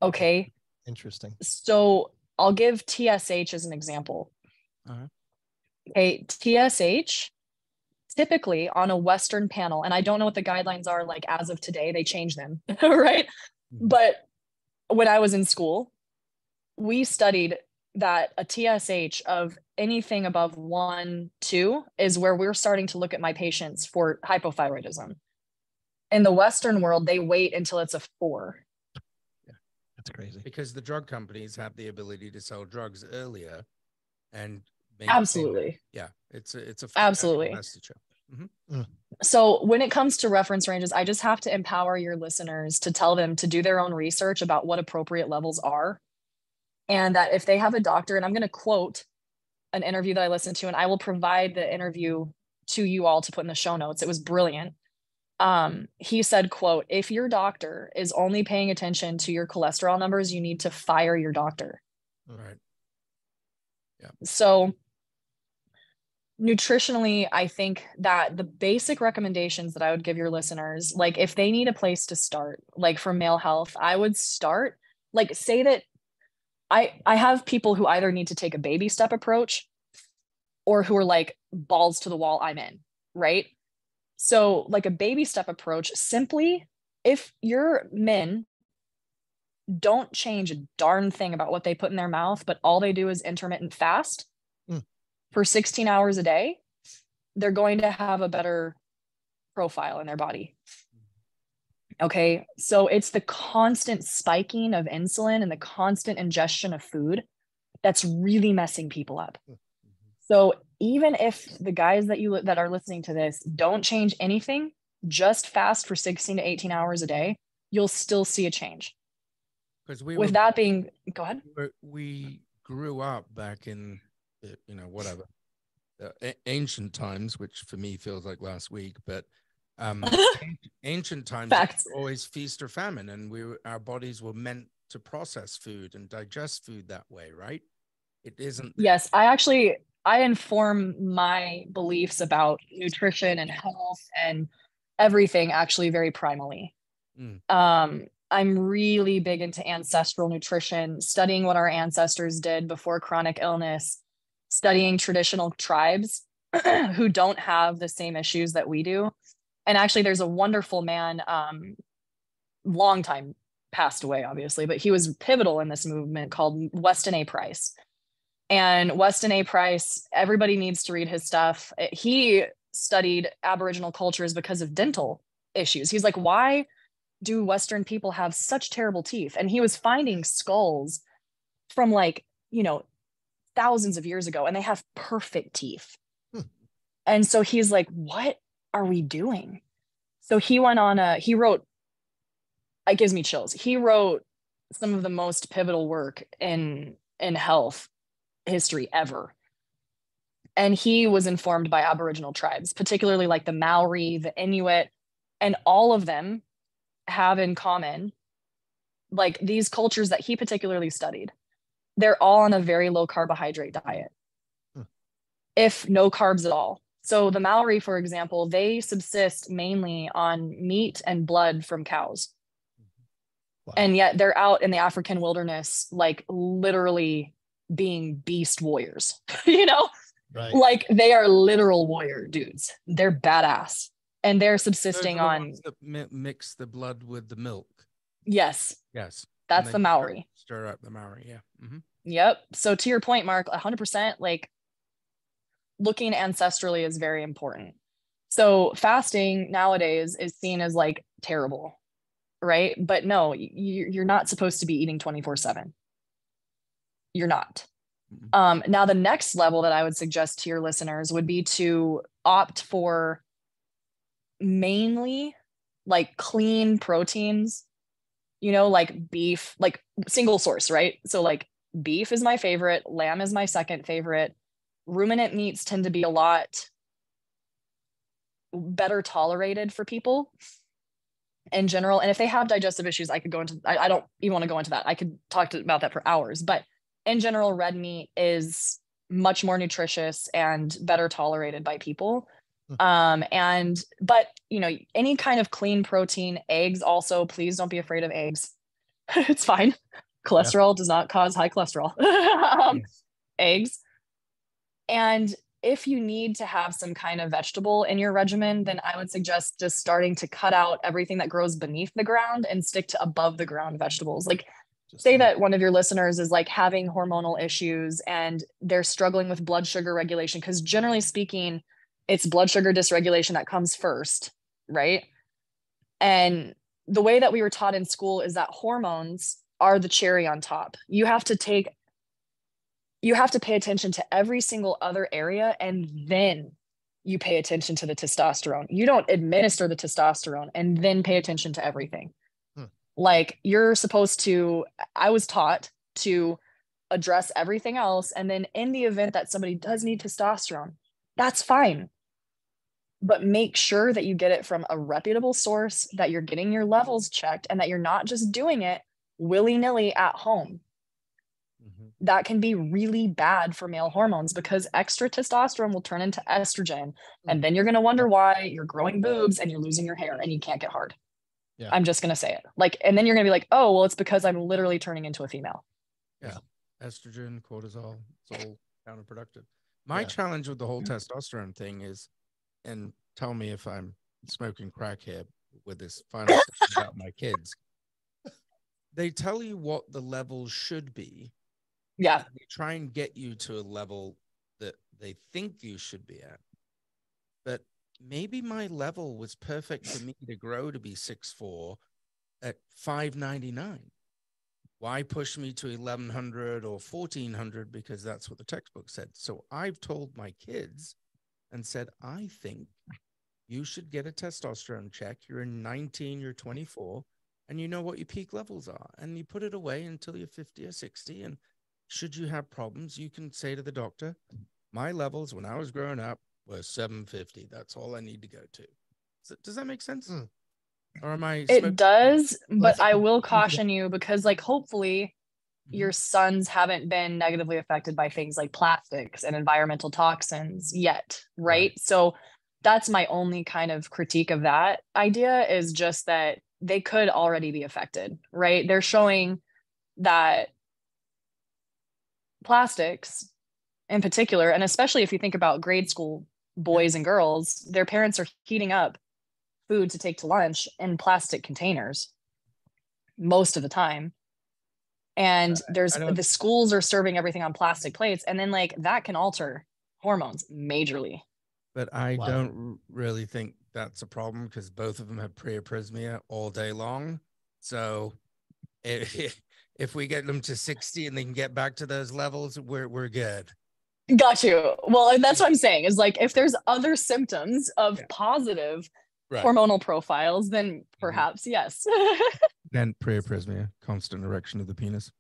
Okay. Interesting. So I'll give TSH as an example. Okay. TSH typically on a Western panel, and I don't know what the guidelines are like as of today, they change them, right? But when I was in school, we studied that a TSH of anything above 1, 2 is where we're starting to look at my patients for hypothyroidism. In the Western world, they wait until it's a 4. Yeah, that's crazy. Because the drug companies have the ability to sell drugs earlier and absolutely. Yeah, it's a absolutely. So when it comes to reference ranges, I just have to empower your listeners to tell them to do their own research about what appropriate levels are. And that if they have a doctor, and I'm going to quote an interview that I listened to, and I will provide the interview to you all to put in the show notes. It was brilliant. He said, quote, if your doctor is only paying attention to your cholesterol numbers, you need to fire your doctor. Right. Yeah. So nutritionally, I think that the basic recommendations that I would give your listeners, like if they need a place to start, like for male health, I would start, like say that I have people who either need to take a baby step approach or who are like balls to the wall, I'm in, right? So like a baby step approach, simply if your men don't change a darn thing about what they put in their mouth, but all they do is intermittent fast for 16 hours a day, they're going to have a better profile in their body. Okay. So it's the constant spiking of insulin and the constant ingestion of food that's really messing people up. So even if the guys that are listening to this don't change anything, just fast for 16 to 18 hours a day, you'll still see a change. Go ahead. We grew up back in, ancient times, which for me feels like last week, but ancient times, always feast or famine, and our bodies were meant to process food and digest food that way, right? It isn't. Yes, I inform my beliefs about nutrition and health and everything actually very primally. I'm really big into ancestral nutrition, studying what our ancestors did before chronic illness, studying traditional tribes who don't have the same issues that we do. And actually there's a wonderful man, long time passed away, obviously, but he was pivotal in this movement called Weston A. Price. And Weston A. Price, everybody needs to read his stuff. He studied Aboriginal cultures because of dental issues. He's like, why do Western people have such terrible teeth? And he was finding skulls from like, thousands of years ago, and they have perfect teeth. And so he's like, what are we doing? So he went on he wrote, it gives me chills. He wrote some of the most pivotal work in health history ever. And he was informed by Aboriginal tribes, particularly like the Maori, the Inuit, and all of them have in common, like these cultures that he particularly studied, they're all on a very low carbohydrate diet, if no carbs at all. So the Maori, for example, they subsist mainly on meat and blood from cows. Wow. And yet they're out in the African wilderness, like literally being beast warriors, Right. Like they are literal warrior dudes. They're badass. And they're subsisting on mix the blood with the milk. Yes. Yes. That's the Maori. Stir up the Maori. Yeah. Mm-hmm. Yep. So to your point, Mark, 100%, like looking ancestrally is very important. So fasting nowadays is seen as like terrible, right? But no, you're not supposed to be eating 24/7. You're not. Now, the next level that I would suggest to your listeners would be to opt for mainly like clean proteins, like beef, like single source, right? So like beef is my favorite. Lamb is my second favorite. Ruminant meats tend to be a lot better tolerated for people in general. And if they have digestive issues, I could go into, I don't even want to go into that. I could talk about that for hours, but in general, red meat is much more nutritious and better tolerated by people. But any kind of clean protein, eggs also, please don't be afraid of eggs. It's fine. Cholesterol does not cause high cholesterol. Eggs. And if you need to have some kind of vegetable in your regimen, then I would suggest just starting to cut out everything that grows beneath the ground and stick to above the ground vegetables. Like say that one of your listeners is like having hormonal issues and they're struggling with blood sugar regulation, because generally speaking, it's blood sugar dysregulation that comes first, right? And the way that we were taught in school is that hormones are the cherry on top. You have to pay attention to every single other area, and then you pay attention to the testosterone. You don't administer the testosterone and then pay attention to everything. Like you're supposed to, I was taught to address everything else. And then in the event that somebody does need testosterone, that's fine. But make sure that you get it from a reputable source, that you're getting your levels checked, and that you're not just doing it willy-nilly at home. That can be really bad for male hormones, because extra testosterone will turn into estrogen. And then you're going to wonder why you're growing boobs and you're losing your hair and you can't get hard. Yeah. I'm just going to say it. Like, and then you're going to be like, oh, well, it's because I'm literally turning into a female. Yeah. Estrogen, cortisol, it's all counterproductive. My challenge with the whole testosterone thing is, and tell me if I'm smoking crack here with this final stuff about my kids. They tell you what the levels should be. Yeah. They try and get you to a level that they think you should be at. But maybe my level was perfect for me to grow to be 6'4" at 599. Why push me to 1100 or 1400? Because that's what the textbook said. So I've told my kids and said, I think you should get a testosterone check. You're 19, you're 24, and you know what your peak levels are. And you put it away until you're 50 or 60. And should you have problems, you can say to the doctor, my levels when I was growing up were 750. That's all I need to go to. So, does that make sense? Or am I? It does, but I will caution you, because like hopefully your sons haven't been negatively affected by things like plastics and environmental toxins yet, right? So that's my only kind of critique of that idea, is just that they could already be affected, right? They're showing that plastics in particular, and especially if you think about grade school boys and girls, their parents are heating up food to take to lunch in plastic containers most of the time. And there's I don't, the schools are serving everything on plastic plates, and then like that can alter hormones majorly. but I Wow. don't really think that's a problem because both of them have preoprismia all day long. So if we get them to 60 and they can get back to those levels, we're good. Got you. Well, and that's what I'm saying is like if there's other symptoms of positive hormonal profiles, then perhaps yes. Then preoprismia, constant erection of the penis.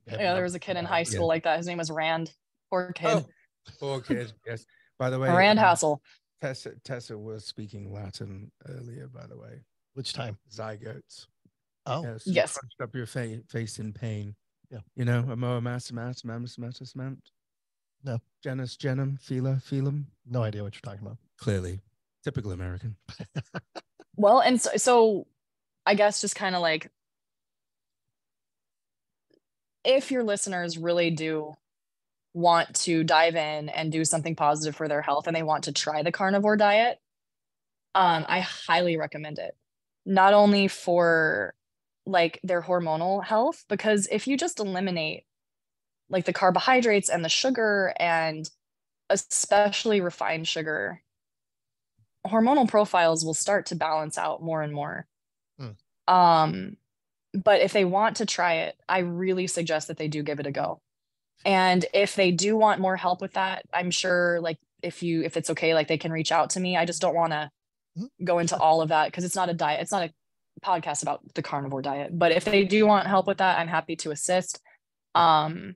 Yeah, there was a kid in high school like that. His name was Rand. Poor kid. Poor kid. Yes. By the way, Rand Hassel. Tessa was speaking Latin earlier. By the way, which time? Zygotes. Oh, yes. Yes. Crunched up your face in pain. Yeah. You know, amoa massimat, mammus matus mant. No. Genus genum, phila, phylum. No idea what you're talking about. Clearly, typical American. Well, and so I guess just kind of like, if your listeners really do want to dive in and do something positive for their health and they want to try the carnivore diet, I highly recommend it. Not only for like their hormonal health, because if you just eliminate like the carbohydrates and the sugar and especially refined sugar, hormonal profiles will start to balance out more and more. But if they want to try it, I really suggest that they do give it a go. And if they do want more help with that, I'm sure like if it's okay, like they can reach out to me. I just don't want to go into all of that because it's not a diet. It's not a podcast about the carnivore diet. But if they do want help with that, I'm happy to assist. If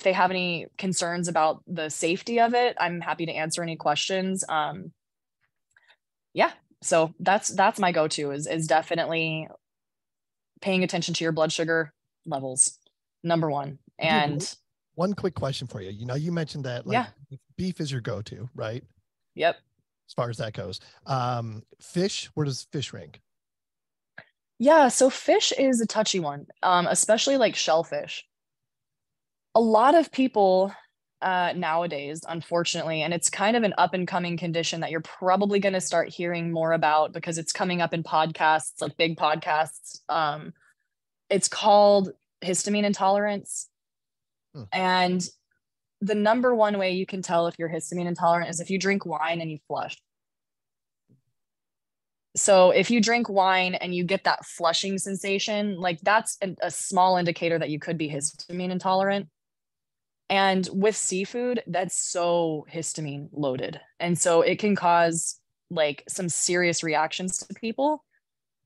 they have any concerns about the safety of it, I'm happy to answer any questions. Yeah. So that's my go-to is definitely paying attention to your blood sugar levels, number one. And one quick question for you. You know, you mentioned that like beef is your go-to, right? Yep. As far as that goes. Fish, where does fish rank? Yeah, so fish is a touchy one, especially like shellfish. A lot of people nowadays, unfortunately, and it's kind of an up and coming condition that you're probably going to start hearing more about because it's coming up in podcasts, like big podcasts. It's called histamine intolerance. And the number one way you can tell if you're histamine intolerant is if you drink wine and you flush. So if you drink wine and you get that flushing sensation, like that's a small indicator that you could be histamine intolerant. And with seafood, that's so histamine loaded. And so it can cause like some serious reactions to people.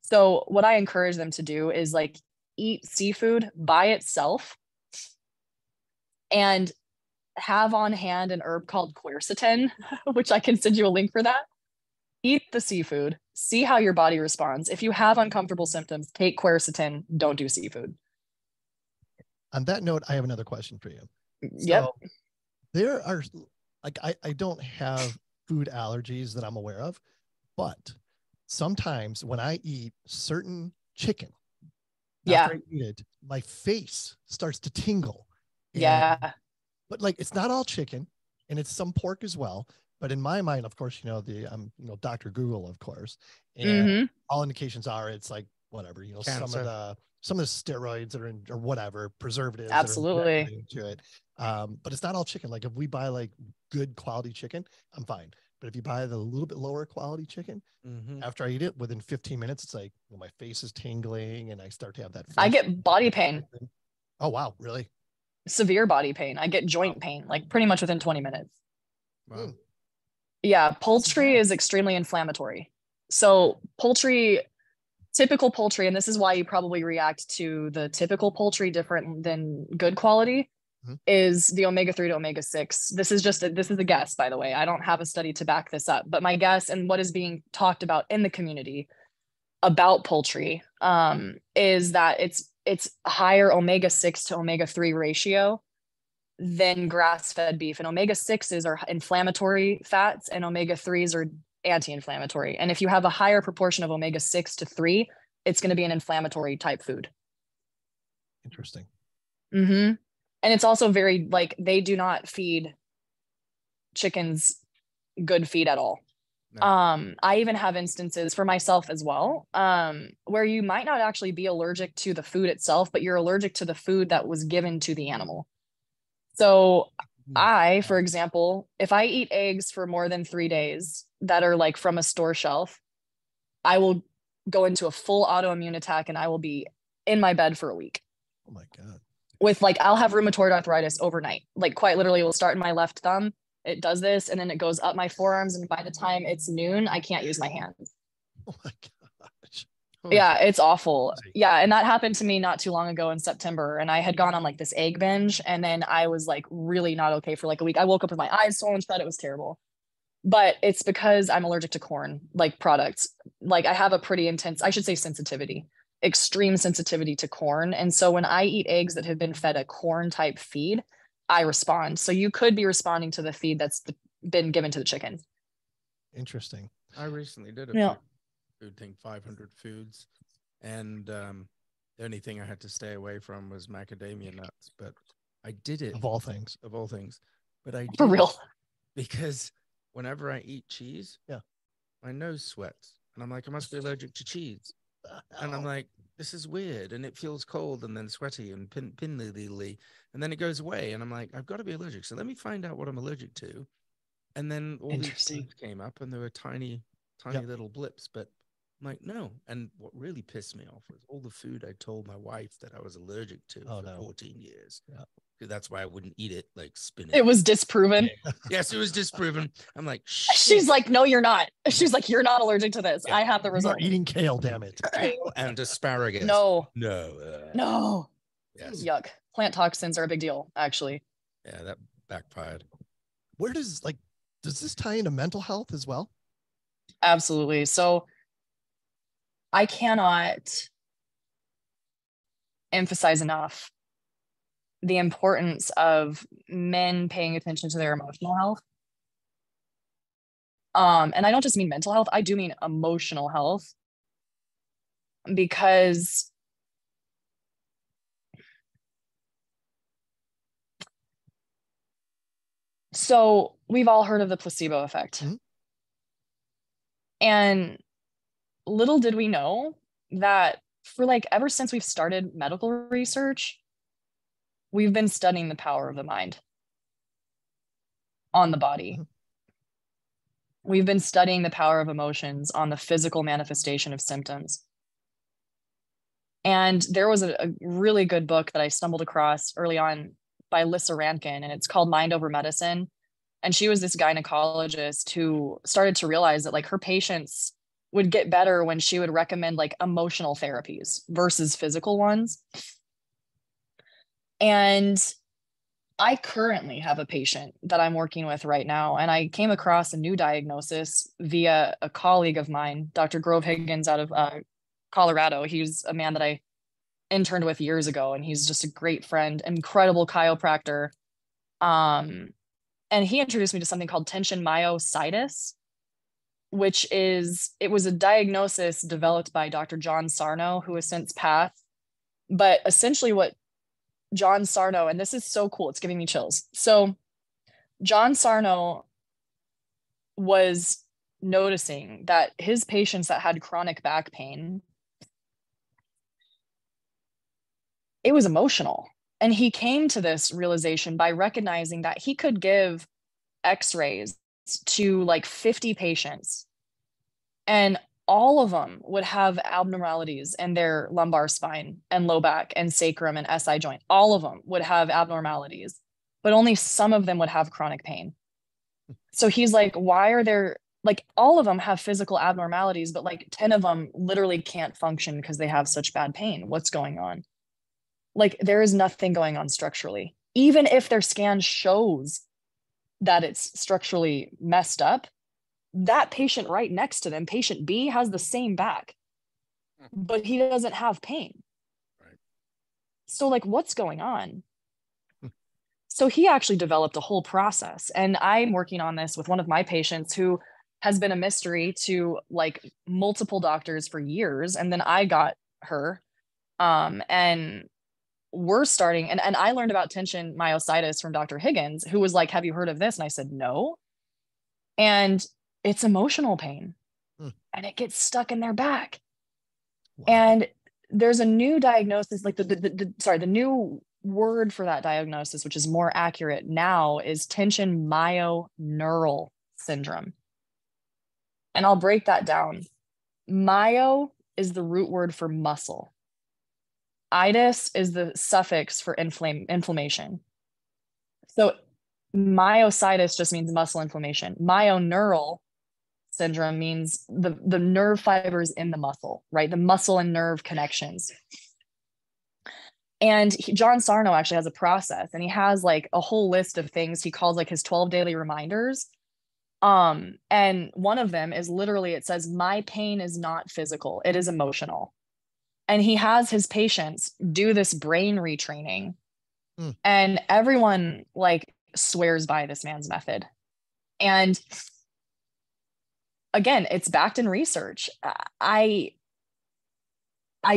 So what I encourage them to do is like eat seafood by itself and have on hand an herb called quercetin, which I can send you a link for that. Eat the seafood, see how your body responds. If you have uncomfortable symptoms, take quercetin, don't do seafood. On that note, I have another question for you. Yep. So there are like, I don't have food allergies that I'm aware of, but sometimes when I eat certain chicken, after I eat it, my face starts to tingle. But like, it's not all chicken and it's some pork as well. But in my mind, of course, you know, Dr. Google, of course, and all indications are it's like whatever, you know, cancer. some of the steroids that are in or whatever preservatives. Absolutely. That are into it. But it's not all chicken. Like if we buy like good quality chicken, I'm fine. But if you buy the little bit lower quality chicken, after I eat it, within 15 minutes, it's like my face is tingling and I start to have that. I get body pain. Oh, wow. Really? Severe body pain. I get joint pain, like pretty much within 20 minutes. Wow. Yeah. Poultry is extremely inflammatory. So typical poultry, and this is why you probably react to the typical poultry different than good quality, is the omega-3 to omega-6. This is a guess, by the way. I don't have a study to back this up, but my guess and what is being talked about in the community about poultry is that it's higher omega-6 to omega-3 ratio than grass-fed beef. And omega-6s are inflammatory fats and omega-3s are anti-inflammatory. And if you have a higher proportion of omega-6 to 3, it's going to be an inflammatory type food. Interesting. And it's also very like they do not feed chickens good feed at all. No. I even have instances for myself as well, where you might not actually be allergic to the food itself, but you're allergic to the food that was given to the animal. So for example, if I eat eggs for more than 3 days that are like from a store shelf, I will go into a full autoimmune attack and I will be in my bed for a week. Oh my God. With like, I'll have rheumatoid arthritis overnight. Like quite literally, it will start in my left thumb. It does this and then it goes up my forearms. And by the time it's noon, I can't use my hands. Oh my gosh. Yeah, it's awful. Yeah. And that happened to me not too long ago in September. And I had gone on like this egg binge. And then I was like really not okay for like a week. I woke up with my eyes swollen shut. It was terrible. But it's because I'm allergic to corn like products. Like I have a pretty intense, I should say sensitivity, extreme sensitivity to corn. And so when I eat eggs that have been fed a corn type feed, I respond. So you could be responding to the feed that's been given to the chicken. Interesting. I recently did a food thing, 500 foods. And the only thing I had to stay away from was macadamia nuts. But I did it. Of all things. But I did For real. it because whenever I eat cheese, my nose sweats. And I'm like, I must be allergic to cheese. And I'm like, this is weird. And it feels cold and then sweaty and pinly. And then it goes away. And I'm like, I've got to be allergic. So let me find out what I'm allergic to. And then all these foods came up and there were tiny little blips. But I'm like, no. And what really pissed me off was all the food I told my wife that I was allergic to for 14 years. Yeah. That's why I wouldn't eat it, like spinach. It was disproven. Yes, it was disproven. I'm like, shit. She's like, no, you're not. She's like, you're not allergic to this. I have the result. You're eating kale, damn it. Kale and asparagus. No. Yes. Yuck. Plant toxins are a big deal, actually. Yeah, that backfired. Where does this tie into mental health as well? Absolutely. So I cannot emphasize enough the importance of men paying attention to their emotional health. And I don't just mean mental health, I do mean emotional health. Because so we've all heard of the placebo effect. Mm-hmm. And little did we know that for like ever since we've started medical research, we've been studying the power of the mind on the body. We've been studying the power of emotions on the physical manifestation of symptoms. And there was a really good book that I stumbled across early on by Lissa Rankin, and it's called Mind Over Medicine. And she was this gynecologist who started to realize that like her patients would get better when she would recommend like emotional therapies versus physical ones. And I currently have a patient that I'm working with right now, and I came across a new diagnosis via a colleague of mine, Dr. Grove Higgins out of Colorado. He's a man that I interned with years ago, and he's just a great friend, incredible chiropractor. And he introduced me to something called tension myositis, which it was a diagnosis developed by Dr. John Sarno, who has since passed. But essentially what John Sarno, and this is so cool, it's giving me chills. So John Sarno was noticing that his patients that had chronic back pain, it was emotional. And he came to this realization by recognizing that he could give x-rays to like 50 patients, and all of them would have abnormalities in their lumbar spine and low back and sacrum and SI joint. All of them would have abnormalities, but only some of them would have chronic pain. So he's like, why are there, like, all of them have physical abnormalities, but like 10 of them literally can't function because they have such bad pain. What's going on? Like, there is nothing going on structurally. Even if their scan shows that it's structurally messed up, that patient right next to them, patient B, has the same back, but he doesn't have pain. Right. So like, what's going on? So he actually developed a whole process, and I'm working on this with one of my patients who has been a mystery to like multiple doctors for years. And then I got her, and we're starting, and I learned about tension myositis from Dr. Higgins, who was like, have you heard of this? And I said, no. And it's emotional pain. And it gets stuck in their back. Wow. And there's a new diagnosis, like the new word for that diagnosis, which is more accurate now, is tension myoneural syndrome. And I'll break that down. Myo is the root word for muscle. Itis is the suffix for inflammation. So myositis just means muscle inflammation. Myoneural syndrome means the nerve fibers in the muscle, right? The muscle and nerve connections. And John Sarno actually has a process, and he has like a whole list of things he calls like his 12 daily reminders. And one of them is literally, it says, my pain is not physical, it is emotional. And he has his patients do this brain retraining. And everyone like swears by this man's method. And again, it's backed in research. I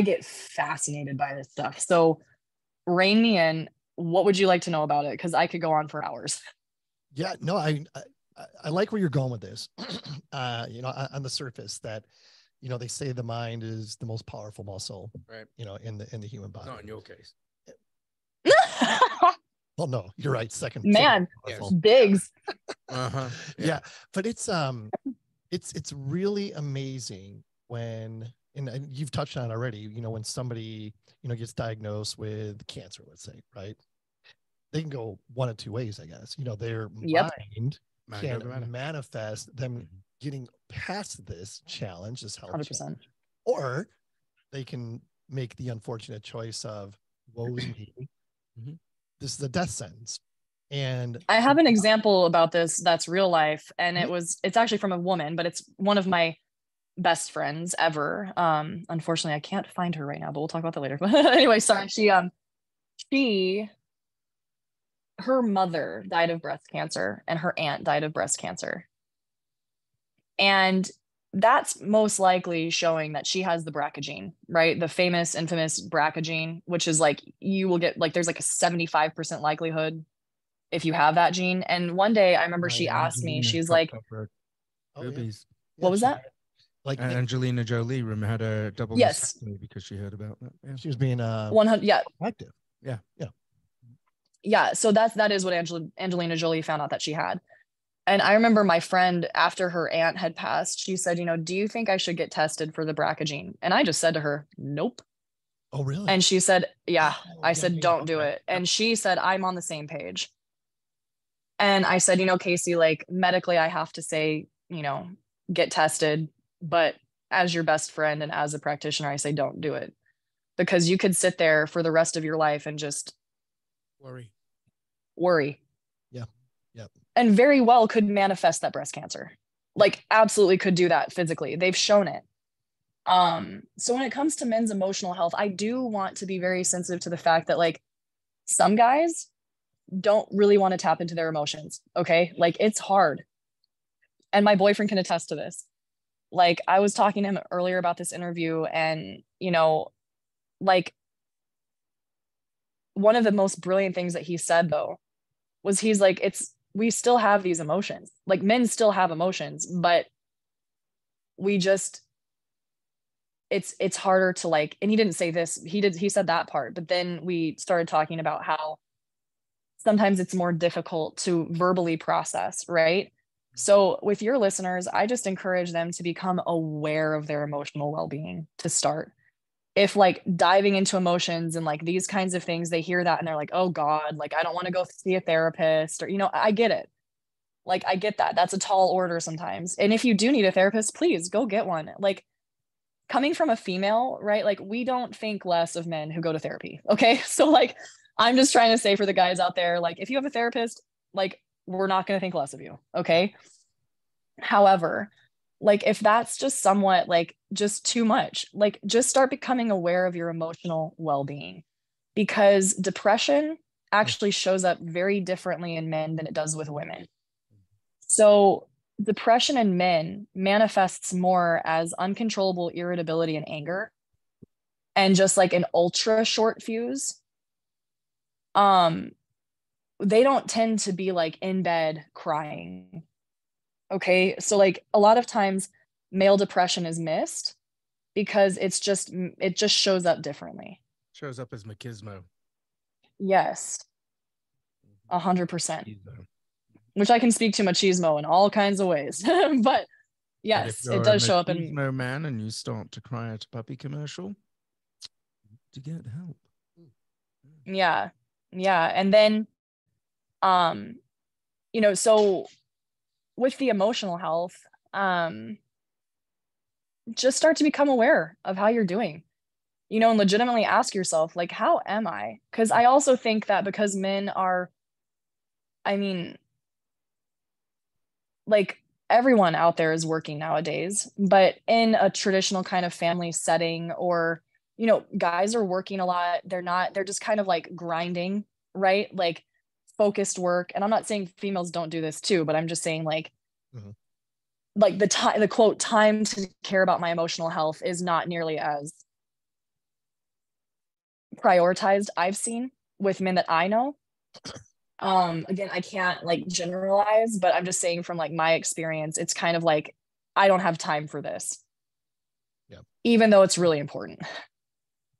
get fascinated by this stuff. So rein me in. What would you like to know about it? Because I could go on for hours. Yeah, no, I like where you're going with this. You know, on the surface that, you know, they say the mind is the most powerful muscle, right? You know, in the human body. Not in your case. Well, no, you're right. Second, man, yes. Biggs. Yeah, but it's really amazing when, and you've touched on it already, you know, when somebody, you know, gets diagnosed with cancer, let's say, right? They can go one of two ways, I guess. You know, their mind can manifest them getting past this challenge, this health 100%. Challenge, or they can make the unfortunate choice of, woe is me. This is a death sentence. And I have an example about this that's real life, and it's actually from a woman, but it's one of my best friends ever. Unfortunately, I can't find her right now, but we'll talk about that later. But anyway, sorry. Her mother died of breast cancer, and her aunt died of breast cancer. And that's most likely showing that she has the BRCA gene, right? The famous, infamous BRCA gene, which is like, you will get like, there's like a 75% likelihood if you have that gene. And one day I remember she asked me, she's like, what was that? Like Angelina Jolie had a double mastectomy because she heard about that. Yeah. She was being 100 active. Yeah. So that is what Angelina Jolie found out that she had. And I remember my friend, after her aunt had passed, she said, you know, do you think I should get tested for the BRCA gene? And I just said to her, nope. Oh, really? And she said, yeah. I said, don't do it. And she said, I'm on the same page. And I said, you know, Casey, like medically, I have to say, you know, get tested. But as your best friend and as a practitioner, I say, don't do it. Because you could sit there for the rest of your life and just worry. Yeah. Yep. And very well could manifest that breast cancer. Like absolutely could do that physically. They've shown it. So when it comes to men's emotional health, I do want to be very sensitive to the fact that like some guys don't really want to tap into their emotions. Okay. Like it's hard. And my boyfriend can attest to this. Like I was talking to him earlier about this interview, and, you know, like one of the most brilliant things that he said though, was he's like, we still have these emotions. Like men still have emotions, but we just, it's harder to like, and he didn't say this, he said that part, but then we started talking about how sometimes it's more difficult to verbally process, right? So with your listeners, I just encourage them to become aware of their emotional well-being to start. If like diving into emotions and like these kinds of things, they hear that and they're like, oh God, like I don't want to go see a therapist, or, you know, I get it. Like, I get that. That's a tall order sometimes. And if you do need a therapist, please go get one. Like coming from a female, right? Like we don't think less of men who go to therapy. Okay. So like, I'm just trying to say for the guys out there, like if you have a therapist, like we're not going to think less of you. Okay. However, like if that's just somewhat like just too much, like just start becoming aware of your emotional well-being, because depression actually shows up very differently in men than it does with women. So depression in men manifests more as uncontrollable irritability and anger, and just like an ultra short fuse. They don't tend to be like in bed crying. Okay. So like a lot of times male depression is missed because it just shows up differently. Shows up as machismo. Yes. 100%. Machismo. Which I can speak to machismo in all kinds of ways. But yes, it does show up in machismo man and you start to cry at a puppy commercial to get help. Yeah. Yeah. And then you know, so with the emotional health, just start to become aware of how you're doing, you know, and legitimately ask yourself, like, how am I? Because I also think that because men are, I mean, like everyone out there is working nowadays, but in a traditional kind of family setting, or, you know, guys are working a lot. They're just kind of like grinding, right? Like focused work. And I'm not saying females don't do this too, but I'm just saying like, like the quote, time to care about my emotional health is not nearly as prioritized I've seen with men that I know. Again, I can't like generalize, but I'm just saying from like my experience, it's kind of like I don't have time for this. Yeah. Even though it's really important.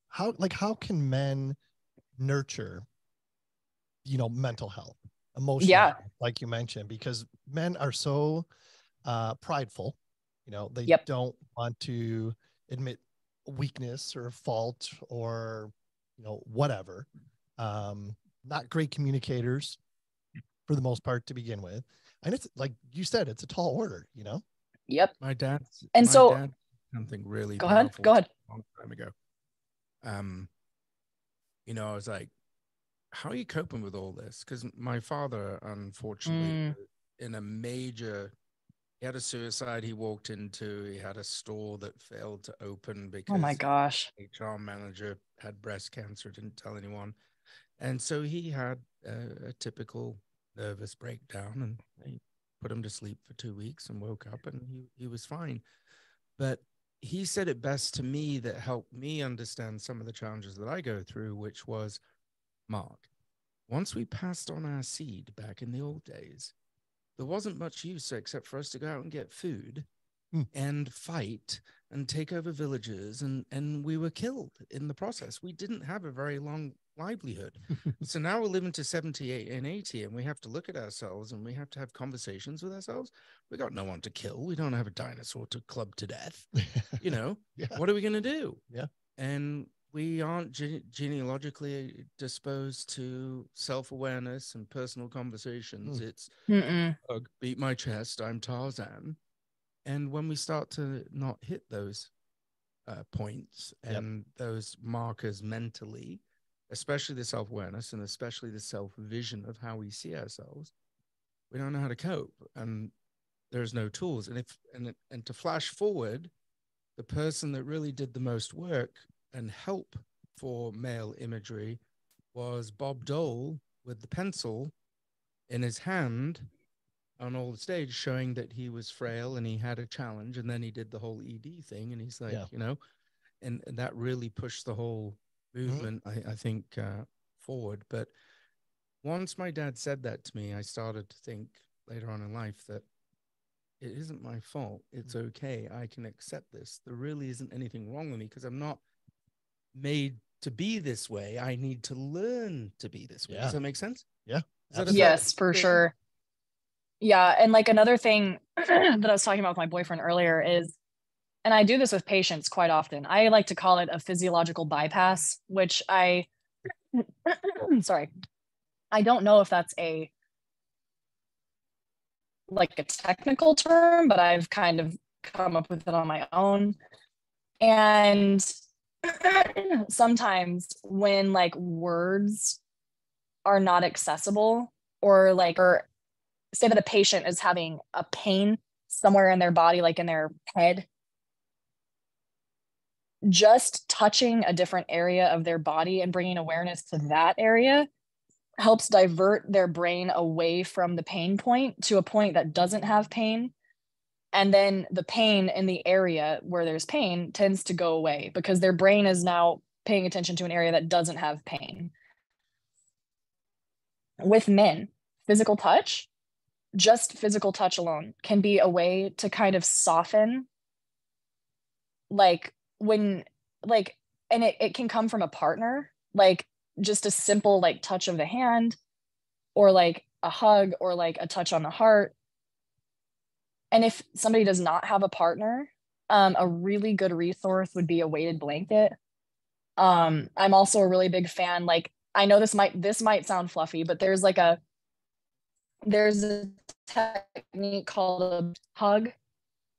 How can men nurture, you know, mental health, emotional Yeah. health, like you mentioned, because men are so prideful, you know, they don't want to admit weakness or fault or, you know, whatever. Not great communicators for the most part to begin with. And it's like you said, it's a tall order, you know? Yep. My dad something really go powerful ahead. A long time ago. You know, I was like, how are you coping with all this? Because my father, unfortunately, in a major, he had a suicide he walked into. He had a store that failed to open because oh my gosh, HR manager had breast cancer, didn't tell anyone. And so he had a typical nervous breakdown, and they put him to sleep for 2 weeks and woke up and he was fine. But he said it best to me that helped me understand some of the challenges that I go through, which was, Mark, once we passed on our seed back in the old days, there wasn't much use except for us to go out and get food and fight and take over villages, and we were killed in the process. We didn't have a very long livelihood. So now we're living to 78 and 80, and we have to look at ourselves and we have to have conversations with ourselves. We got no one to kill. We don't have a dinosaur to club to death. You know, what are we going to do? Yeah. And we aren't genealogically disposed to self-awareness and personal conversations. It's beat my chest, I'm Tarzan. And when we start to not hit those points and those markers mentally, especially the self-awareness and especially the self-vision of how we see ourselves, we don't know how to cope, and there's no tools. And to flash forward, the person that really did the most work and help for male imagery was Bob Dole with the pencil in his hand on all the stage, showing that he was frail and he had a challenge. And then he did the whole ED thing, and he's like, you know, and that really pushed the whole movement, I think, forward. But once my dad said that to me, I started to think later on in life that it isn't my fault. It's okay. I can accept this. There really isn't anything wrong with me because I'm not made to be this way. I need to learn to be this way. Does that make sense? Yeah. Yes, for sure. Yeah. And like another thing that I was talking about with my boyfriend earlier is, and I do this with patients quite often, I like to call it a physiological bypass, which sorry, I don't know if that's like a technical term, but I've kind of come up with it on my own. And sometimes when like words are not accessible, or say that a patient is having a pain somewhere in their body, like in their head, just touching a different area of their body and bringing awareness to that area helps divert their brain away from the pain point to a point that doesn't have pain. And then the pain in the area where there's pain tends to go away because their brain is now paying attention to an area that doesn't have pain. With men, physical touch just physical touch alone can be a way to kind of soften, like when, like, and it can come from a partner, like just a simple like touch of the hand, or like a hug, or like a touch on the heart. And if somebody does not have a partner, a really good resource would be a weighted blanket. I'm also a really big fan, like, I know this might sound fluffy, but there's a technique called a hug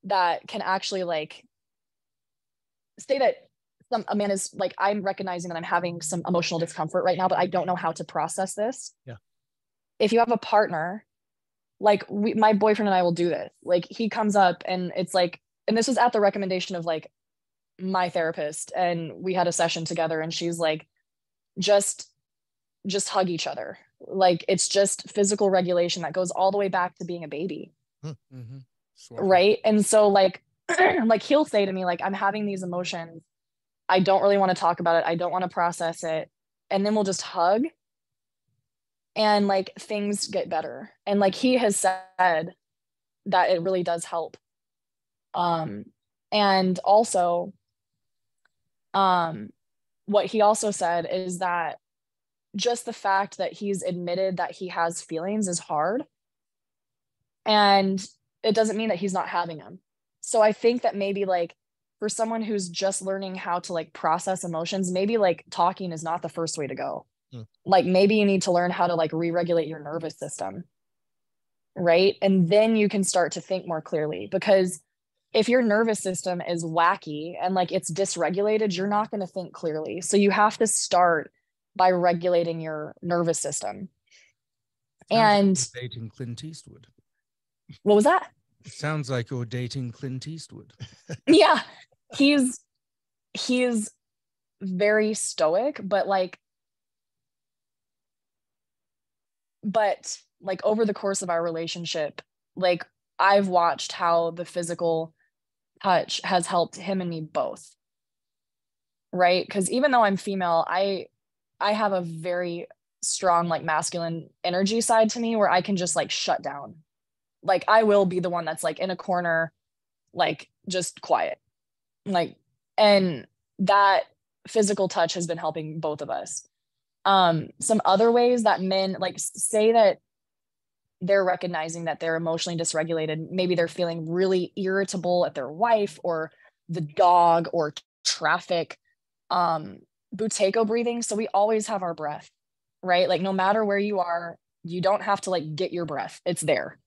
that can actually like say that a man is like, I'm recognizing that I'm having some emotional discomfort right now, but I don't know how to process this. Yeah. If you have a partner, like my boyfriend and I will do this. Like he comes up and it's like, and this was at the recommendation of like my therapist, and we had a session together, and she's like, just hug each other. Like it's just physical regulation that goes all the way back to being a baby. Mm-hmm. Right. And so like, like he'll say to me, like, I'm having these emotions. I don't really want to talk about it. I don't want to process it. And then we'll just hug, and like things get better. And like he has said that it really does help. And also, what he also said is that just the fact that he's admitted that he has feelings is hard. And it doesn't mean that he's not having them. So I think that maybe like for someone who's just learning how to like process emotions, maybe like talking is not the first way to go. Like maybe you need to learn how to like re-regulate your nervous system. Right. And then you can start to think more clearly, because if your nervous system is wacky and like it's dysregulated, you're not going to think clearly. So you have to start by regulating your nervous system. Sounds like dating Clint Eastwood. What was that? It sounds like you're dating Clint Eastwood. Yeah. He's very stoic, but like over the course of our relationship, like I've watched how the physical touch has helped him and me both. Right? Because even though I'm female, I have a very strong like masculine energy side to me where I can just like shut down. Like I will be the one that's like in a corner, like just quiet. Like, and that physical touch has been helping both of us. Some other ways that men, like say that they're recognizing that they're emotionally dysregulated. Maybe they're feeling really irritable at their wife or the dog or traffic. Buteyko breathing. So we always have our breath, right? Like no matter where you are, you don't have to like get your breath. It's there.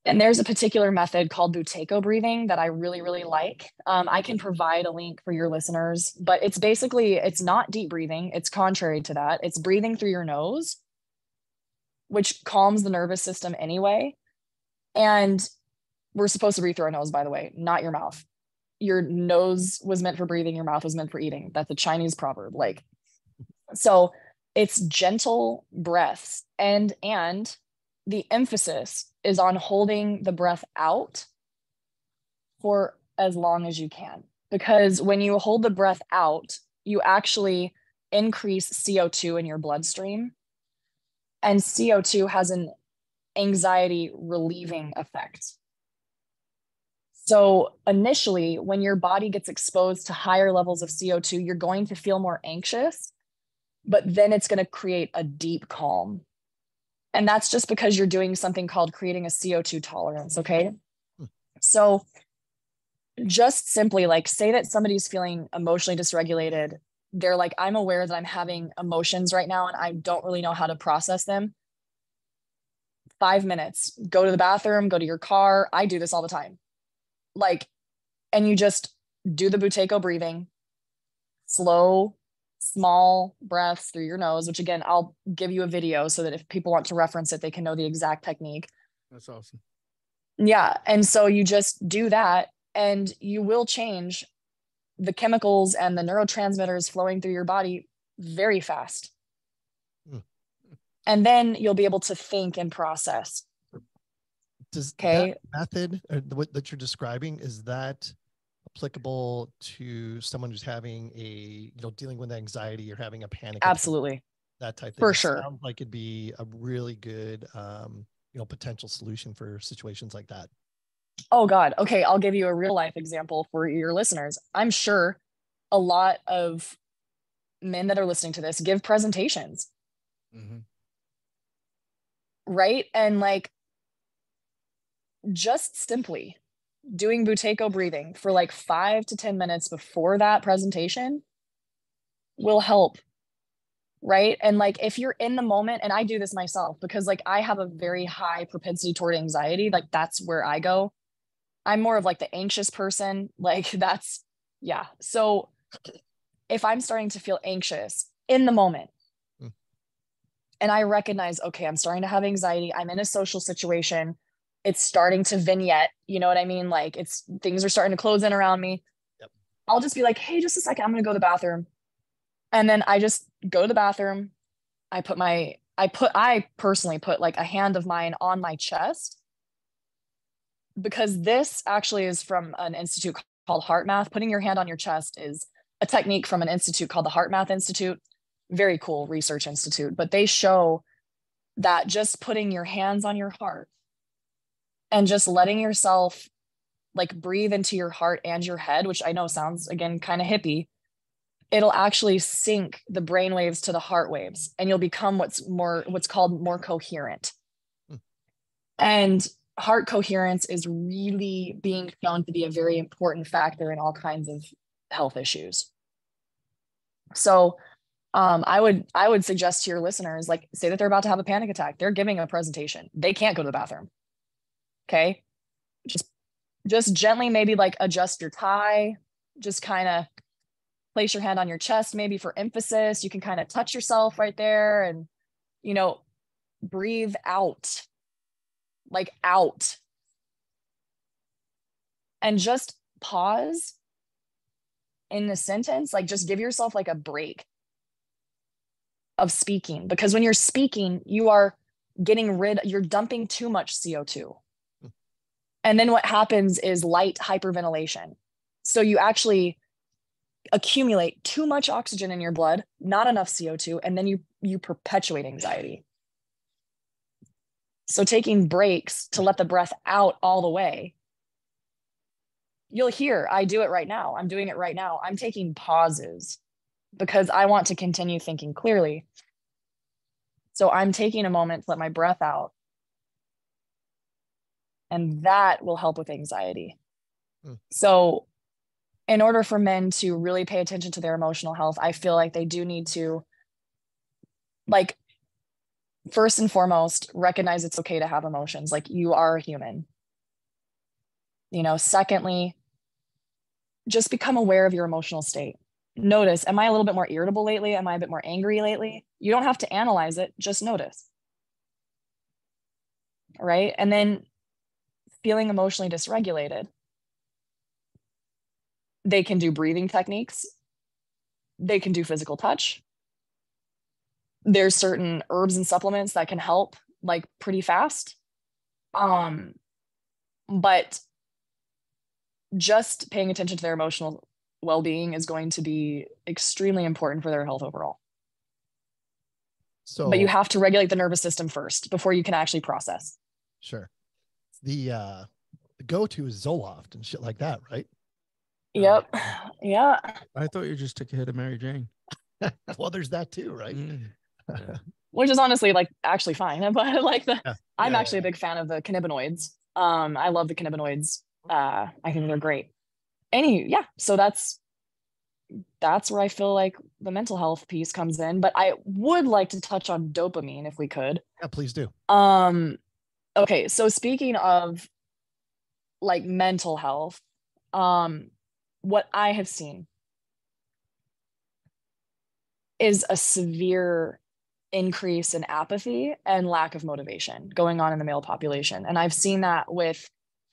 And there's a particular method called Buteyko breathing that I really, really like. I can provide a link for your listeners, but it's basically, it's not deep breathing. It's contrary to that. It's breathing through your nose, which calms the nervous system anyway. And we're supposed to breathe through our nose, by the way, not your mouth. Your nose was meant for breathing. Your mouth was meant for eating. That's a Chinese proverb. Like, so it's gentle breaths, and the emphasis is on holding the breath out for as long as you can. Because when you hold the breath out, you actually increase CO2 in your bloodstream. And CO2 has an anxiety relieving effect. So initially, when your body gets exposed to higher levels of CO2, you're going to feel more anxious, but then it's going to create a deep calm. And that's just because you're doing something called creating a CO2 tolerance, okay? So just simply like say that somebody's feeling emotionally dysregulated. They're like, I'm aware that I'm having emotions right now and I don't really know how to process them. 5 minutes, go to the bathroom, go to your car. I do this all the time. Like, and you just do the Buteyko breathing, slow, small breaths through your nose, which again, I'll give you a video so that if people want to reference it, they can know the exact technique. That's awesome. Yeah. And so you just do that and you will change the chemicals and the neurotransmitters flowing through your body very fast. And then you'll be able to think and process. Does that method that you're describing, is that applicable to someone who's having dealing with anxiety or having a panic attack? Absolutely. that type thing. For It sure. sounds like it'd be a really good, potential solution for situations like that. Oh God. Okay. I'll give you a real life example for your listeners. I'm sure a lot of men that are listening to this give presentations. Mm-hmm. Right. And like, just simply doing Buteyko breathing for like 5 to 10 minutes before that presentation will help. Right. And like, if you're in the moment, and I do this myself because like I have a very high propensity toward anxiety, like that's where I go. I'm more of like the anxious person. Like that's, yeah. So if I'm starting to feel anxious in the moment and I recognize, okay, I'm starting to have anxiety, I'm in a social situation, it's starting to vignette, you know what I mean? Like things are starting to close in around me. Yep. I'll just be like, hey, just a second, I'm going to go to the bathroom. And then I just go to the bathroom. I personally put like a hand of mine on my chest, because this actually is from an institute called Heart Math. Putting your hand on your chest is a technique from an institute called the Heart Math Institute. Very cool research institute, but they show that just putting your hands on your heart and just letting yourself like breathe into your heart and your head, which I know sounds again kind of hippie, it'll actually sync the brain waves to the heart waves, and you'll become what's called more coherent. And heart coherence is really being shown to be a very important factor in all kinds of health issues. So I would suggest to your listeners, like, say that they're about to have a panic attack, they're giving a presentation, they can't go to the bathroom. Okay. Just gently, maybe like adjust your tie, just kind of place your hand on your chest, maybe for emphasis. You can kind of touch yourself right there and, breathe out, like out. And just pause in the sentence, like just give yourself like a break of speaking, because when you're speaking, you're dumping too much CO2. And then what happens is light hyperventilation. So you actually accumulate too much oxygen in your blood, not enough CO2, and then you perpetuate anxiety. So taking breaks to let the breath out all the way. You'll hear, I do it right now. I'm doing it right now. I'm taking pauses because I want to continue thinking clearly. So I'm taking a moment to let my breath out. And that will help with anxiety. So in order for men to really pay attention to their emotional health, I feel like they do need to, like, first and foremost, recognize it's okay to have emotions. Like, you are a human. Secondly, just become aware of your emotional state. Notice, am I a little bit more irritable lately? Am I a bit more angry lately? You don't have to analyze it, just notice. Right? And then feeling emotionally dysregulated, they can do breathing techniques. They can do physical touch. There's certain herbs and supplements that can help like pretty fast. But just paying attention to their emotional well-being is going to be extremely important for their health overall. But you have to regulate the nervous system first before you can actually process. Sure. The go-to is Zoloft and shit like that, right? Yep. Yeah. I thought you just took a hit of Mary Jane. Well, there's that too, right? Yeah. Which is honestly like actually fine, but like I'm actually a big fan of the cannabinoids. I love the cannabinoids. I think they're great. So that's where I feel like the mental health piece comes in. But I would like to touch on dopamine if we could. Yeah, please do. Okay, so speaking of like mental health, what I have seen is a severe increase in apathy and lack of motivation going on in the male population. And I've seen that with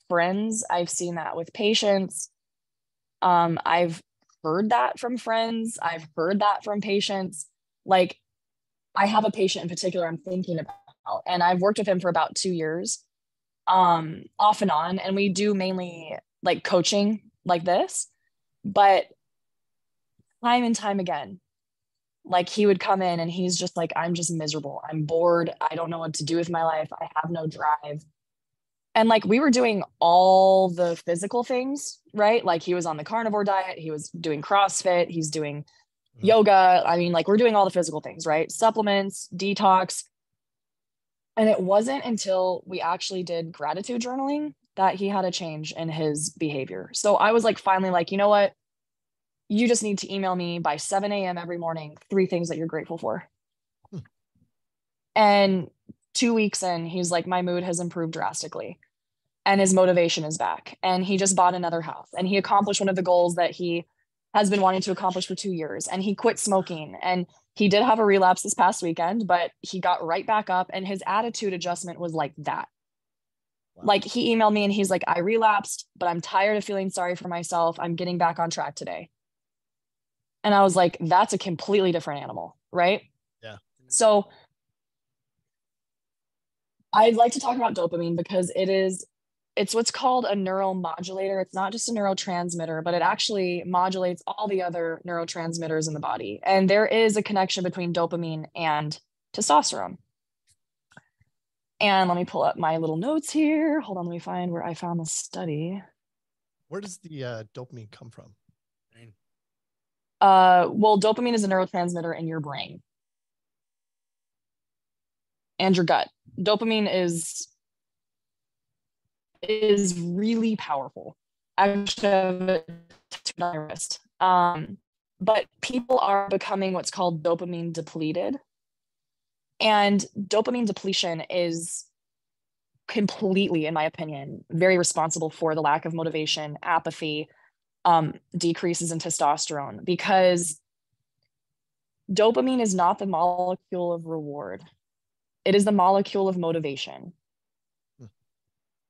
friends. I've seen that with patients. I've heard that from friends. I've heard that from patients. Like, I have a patient in particular I'm thinking about, and I've worked with him for about 2 years, off and on. And we do mainly like coaching like this, but time and time again, Like he would come in and he's just like, I'm just miserable. I'm bored. I don't know what to do with my life. I have no drive. And like we were doing all the physical things, right? Like he was on the carnivore diet, he was doing CrossFit, he's doing yoga. I mean, like we're doing all the physical things, right? Supplements, detox. And it wasn't until we actually did gratitude journaling that he had a change in his behavior. So I was like, finally, like, you know what? You just need to email me by 7 a.m. every morning, 3 things that you're grateful for. And 2 weeks in, he's like, my mood has improved drastically and his motivation is back. And he just bought another house and he accomplished one of the goals that he has been wanting to accomplish for 2 years. And he quit smoking, and he did have a relapse this past weekend, but he got right back up, and his attitude adjustment was like that. Wow. Like he emailed me and he's like, I relapsed, but I'm tired of feeling sorry for myself. I'm getting back on track today. And I was like, that's a completely different animal, right? Yeah. So I'd like to talk about dopamine because it's what's called a neuromodulator. It's not just a neurotransmitter, but it actually modulates all the other neurotransmitters in the body. And there is a connection between dopamine and testosterone. And let me pull up my little notes here. Hold on, let me find where I found the study. Where does the dopamine come from? Well, dopamine is a neurotransmitter in your brain and your gut. Dopamine is really powerful. Actually, I have it tattooed on my wrist. But people are becoming what's called dopamine depleted. And dopamine depletion is completely, in my opinion, very responsible for the lack of motivation, apathy, decreases in testosterone, because dopamine is not the molecule of reward. It is the molecule of motivation.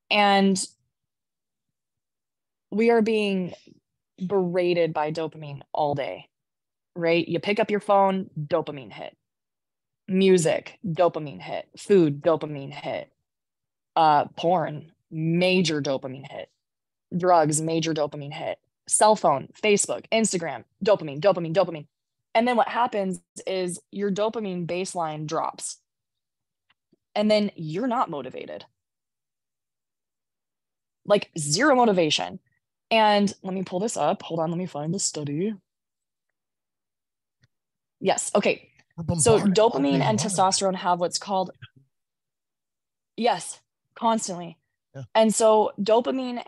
And we are being berated by dopamine all day, right? You pick up your phone, dopamine hit. Music, dopamine hit. Food, dopamine hit. Porn, major dopamine hit. Drugs, major dopamine hit. Cell phone, Facebook, Instagram, dopamine, dopamine, dopamine. And then what happens is your dopamine baseline drops. And then you're not motivated. Like zero motivation. And let me pull this up. Hold on, let me find the study. Yes, okay. So dopamine and testosterone have what's called, yes, constantly. Yeah. And so dopamine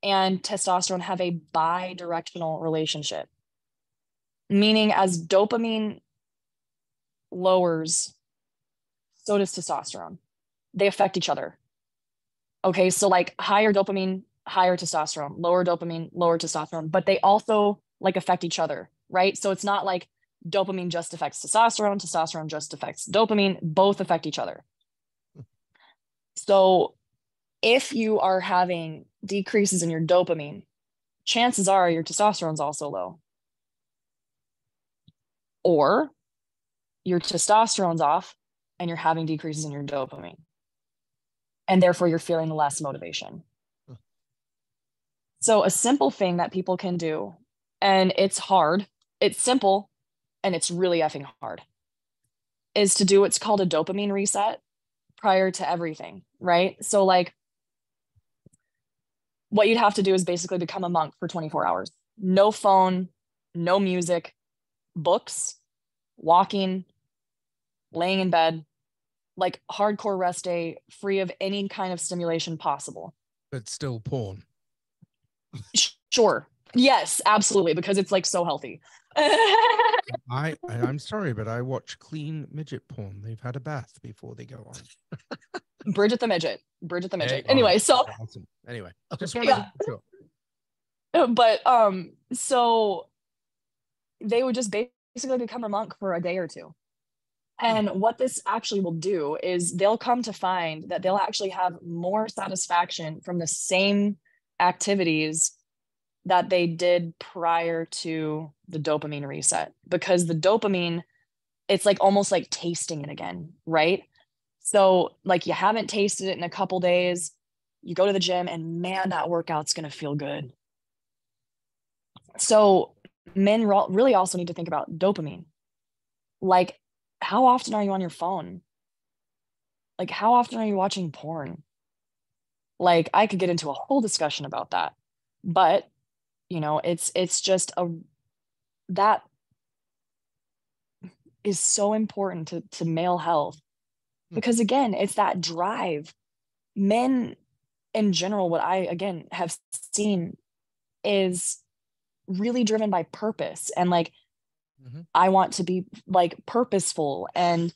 and testosterone have a bi-directional relationship, meaning as dopamine lowers, so does testosterone. They affect each other. Okay, so like higher dopamine, higher testosterone, lower dopamine, lower testosterone, but they also like affect each other, right? So it's not like dopamine just affects testosterone, testosterone just affects dopamine, both affect each other. So if you are having decreases in your dopamine, chances are your testosterone's also low. Or your testosterone's off and you're having decreases in your dopamine. And therefore you're feeling less motivation. So a simple thing that people can do, and it's hard, it's simple, and it's really effing hard, is to do what's called a dopamine reset prior to everything, right? So like what you'd have to do is basically become a monk for 24 hours. No phone, no music, books, walking, laying in bed, like hardcore rest day, free of any kind of stimulation possible. But still porn. Sure. Yes, absolutely, because it's like so healthy. I'm sorry, but I watch clean midget porn. They've had a bath before they go on. Bridget the midget. Anyway, so awesome. Anyway, just wanted to sure. But so they would just basically become a monk for a day or two. And what this actually will do is they'll come to find that they'll actually have more satisfaction from the same activities that they did prior to the dopamine reset, because the dopamine, it's like almost like tasting it again, right? So like you haven't tasted it in a couple days, you go to the gym and man, that workout's going to feel good. So men really also need to think about dopamine. Like, how often are you on your phone? Like, how often are you watching porn? Like, I could get into a whole discussion about that, but it's just that is so important to male health, because again, it's that drive. Men in general, what I again have seen is really driven by purpose, and like, I want to be like purposeful and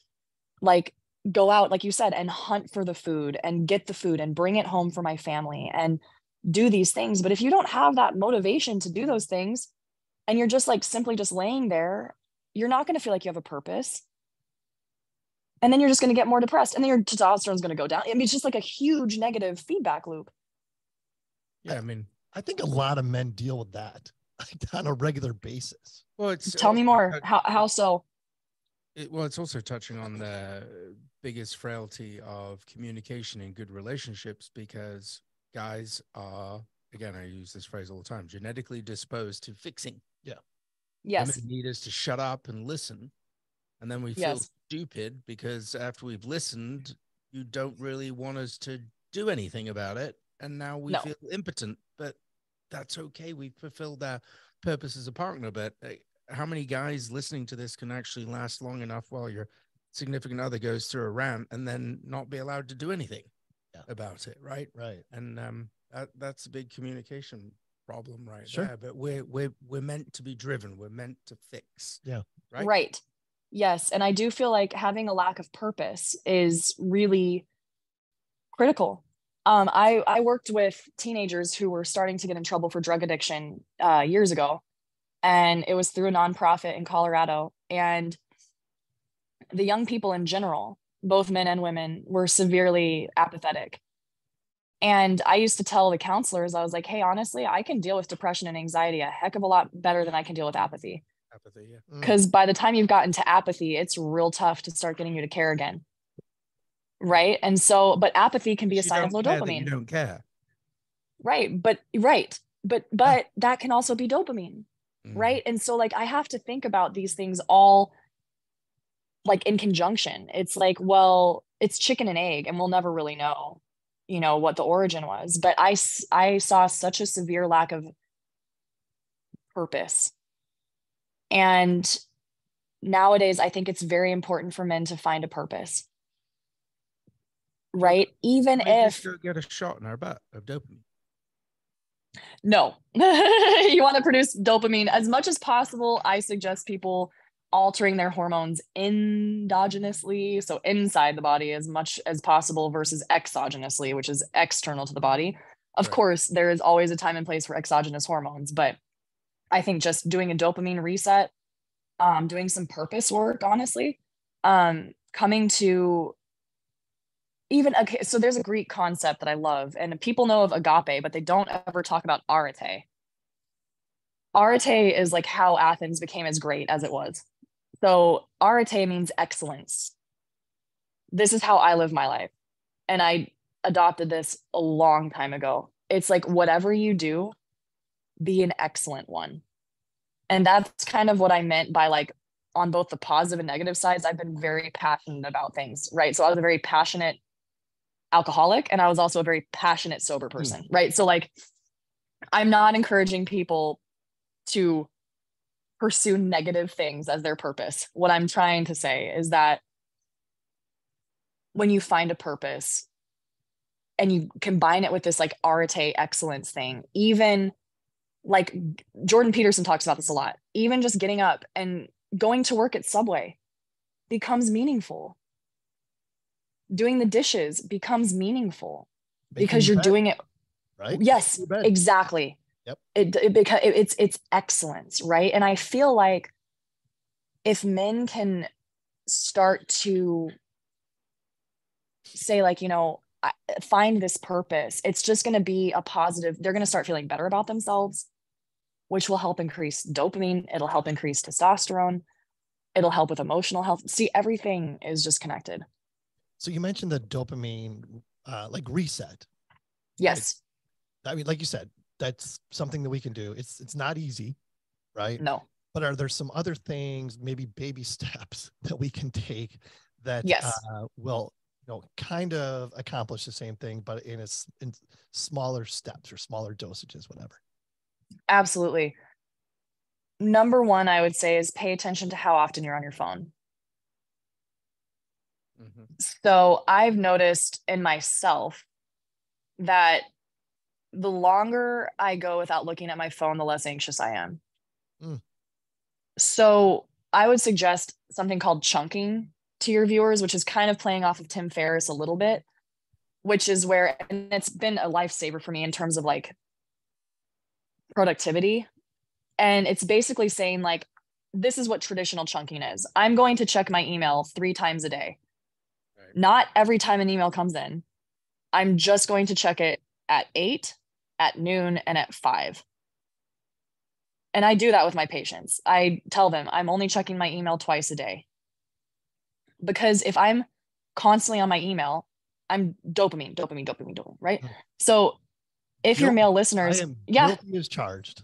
like go out, like you said, and hunt for the food and get the food and bring it home for my family and do these things. But if you don't have that motivation to do those things, and you're just like simply just laying there, you're not going to feel like you have a purpose. And then you're just going to get more depressed, and then your testosterone is going to go down. I mean, it's just like a huge negative feedback loop. Yeah, I mean, I think a lot of men deal with that on a regular basis. Well, tell me more. How so? It's also touching on the biggest frailty of communication in good relationships, because guys are, again, I use this phrase all the time, genetically disposed to fixing. Yeah. Yes. Women need us to shut up and listen. And then we feel stupid because after we've listened, you don't really want us to do anything about it. And now we feel impotent, but that's okay. We fulfilled our purpose as a partner. But how many guys listening to this can actually last long enough while your significant other goes through a rant and then not be allowed to do anything about it? Right. Right. And that's a big communication problem right Sure. there. But we're meant to be driven. We're meant to fix. Yeah. Right. Yes. And I do feel like having a lack of purpose is really critical. I worked with teenagers who were starting to get in trouble for drug addiction years ago. And it was through a nonprofit in Colorado. And the young people in general, both men and women, were severely apathetic. And I used to tell the counselors, I was like, hey, honestly, I can deal with depression and anxiety a heck of a lot better than I can deal with apathy. Yeah. Because by the time you've gotten to apathy, it's real tough to start getting you to care again. Right. And so, but apathy can be a sign of low dopamine. You don't care. Right. But that can also be dopamine. Right. And so like, I have to think about these things all like in conjunction. It's like, well, it's chicken and egg, and we'll never really know, what the origin was. But I saw such a severe lack of purpose. And nowadays, I think it's very important for men to find a purpose. Right? Even if just get a shot in our butt of dopamine. No, you want to produce dopamine as much as possible. I suggest people altering their hormones endogenously, so inside the body, as much as possible, versus exogenously, which is external to the body. Of course, there is always a time and place for exogenous hormones, but I think just doing a dopamine reset, doing some purpose work, honestly, coming to even, okay, so there's a Greek concept that I love, and people know of agape, but they don't ever talk about arete. Arete is like how Athens became as great as it was. So arete means excellence. This is how I live my life. And I adopted this a long time ago. It's like, whatever you do, be an excellent one. And that's kind of what I meant by, like, on both the positive and negative sides, I've been very passionate about things, right? So I was a very passionate alcoholic, and I was also a very passionate sober person, right? So like, I'm not encouraging people to pursue negative things as their purpose. What I'm trying to say is that when you find a purpose and you combine it with this like arete excellence thing, even like Jordan Peterson talks about this a lot, even just getting up and going to work at Subway becomes meaningful. Doing the dishes becomes meaningful because you're doing it right. Yes, exactly. Yep. It's excellence, right? And I feel like if men can start to say, like, find this purpose, it's just going to be a positive. They're going to start feeling better about themselves, which will help increase dopamine. It'll help increase testosterone. It'll help with emotional health. See, everything is just connected. So you mentioned the dopamine, like reset. Yes. I mean, like you said, that's something that we can do. It's not easy, right? No. But are there some other things, maybe baby steps that we can take that Yes. will, kind of accomplish the same thing, but in smaller steps or smaller dosages, whatever? Absolutely. Number one, I would say, is pay attention to how often you're on your phone. Mm-hmm. So I've noticed in myself that the longer I go without looking at my phone, the less anxious I am. So I would suggest something called chunking to your viewers, which is kind of playing off of Tim Ferriss a little bit, which is where, and it's been a lifesaver for me in terms of like productivity. And it's basically saying like, this is what traditional chunking is. I'm going to check my email 3 times a day. Right. Not every time an email comes in. I'm just going to check it at 8, at noon, and at 5. And I do that with my patients. I tell them I'm only checking my email twice a day. Because if I'm constantly on my email, I'm dopamine, right? So if your male listeners, guilty as charged.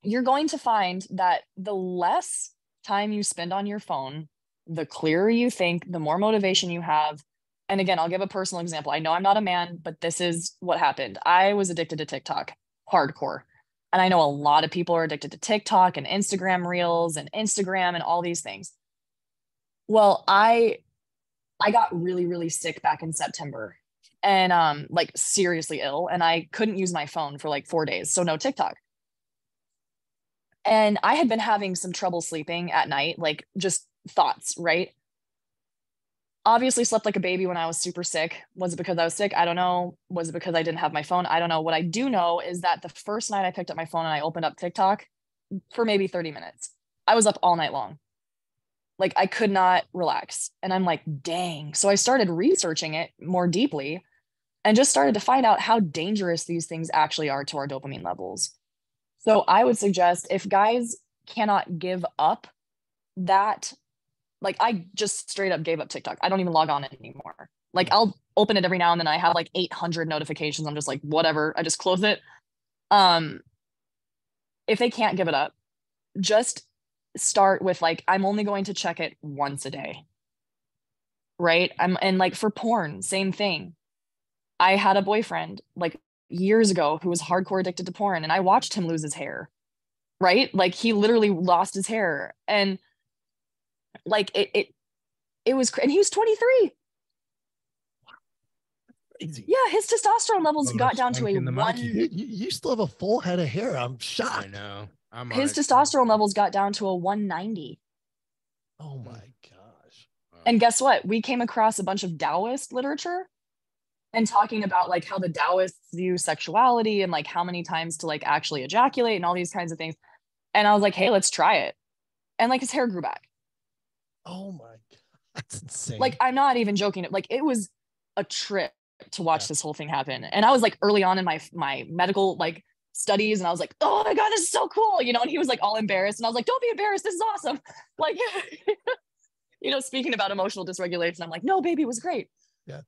You're going to find that the less time you spend on your phone, the clearer you think, the more motivation you have. And again, I'll give a personal example. I know I'm not a man, but this is what happened. I was addicted to TikTok, hardcore. And I know a lot of people are addicted to TikTok and Instagram Reels and Instagram and all these things. Well, I got really, really sick back in September and like seriously ill. And I couldn't use my phone for like 4 days. So no TikTok. And I had been having some trouble sleeping at night, like just thoughts, right? Obviously slept like a baby when I was super sick. Was it because I was sick? I don't know. Was it because I didn't have my phone? I don't know. What I do know is that the first night I picked up my phone and I opened up TikTok for maybe 30 minutes, I was up all night long. Like I could not relax. And I'm like, dang. So I started researching it more deeply and just started to find out how dangerous these things actually are to our dopamine levels. So I would suggest if guys cannot give up that, like I just straight up gave up TikTok. I don't even log on anymore. Like I'll open it every now and then. I have like 800 notifications. I'm just like, whatever. I just close it. If they can't give it up, just start with like, I'm only going to check it once a day. Right. And like for porn, same thing. I had a boyfriend like years ago who was hardcore addicted to porn and I watched him lose his hair. Right. Like he literally lost his hair and like it was, and he was 23. Crazy. Yeah, his testosterone levels got down to a 1. You still have a full head of hair. I'm shocked. I know. His testosterone levels got down to a 190. Oh my gosh. And guess what? We came across a bunch of Taoist literature and talking about like how the Taoists view sexuality and like how many times to like actually ejaculate and all these kinds of things. And I was like, hey, let's try it. And like his hair grew back. Oh my God. That's insane. Like, I'm not even joking. Like it was a trip to watch this whole thing happen. And I was like early on in my medical like studies and I was like, oh my God, this is so cool. You know, and he was like all embarrassed. And I was like, don't be embarrassed. This is awesome. Like, you know, speaking about emotional dysregulation, I'm like, no, baby, it was great. Yeah.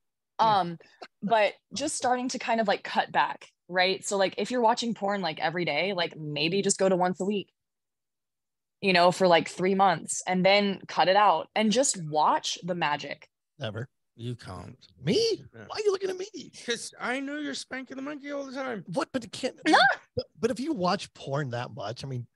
But just starting to kind of like cut back, right? So like if you're watching porn like every day, like maybe just go to once a week, you know, for like 3 months and then cut it out and just watch the magic. Never. You can't. Me? Yeah. Why are you looking at me? Because I know you're spanking the monkey all the time. What? But it can't. But if you watch porn that much, I mean,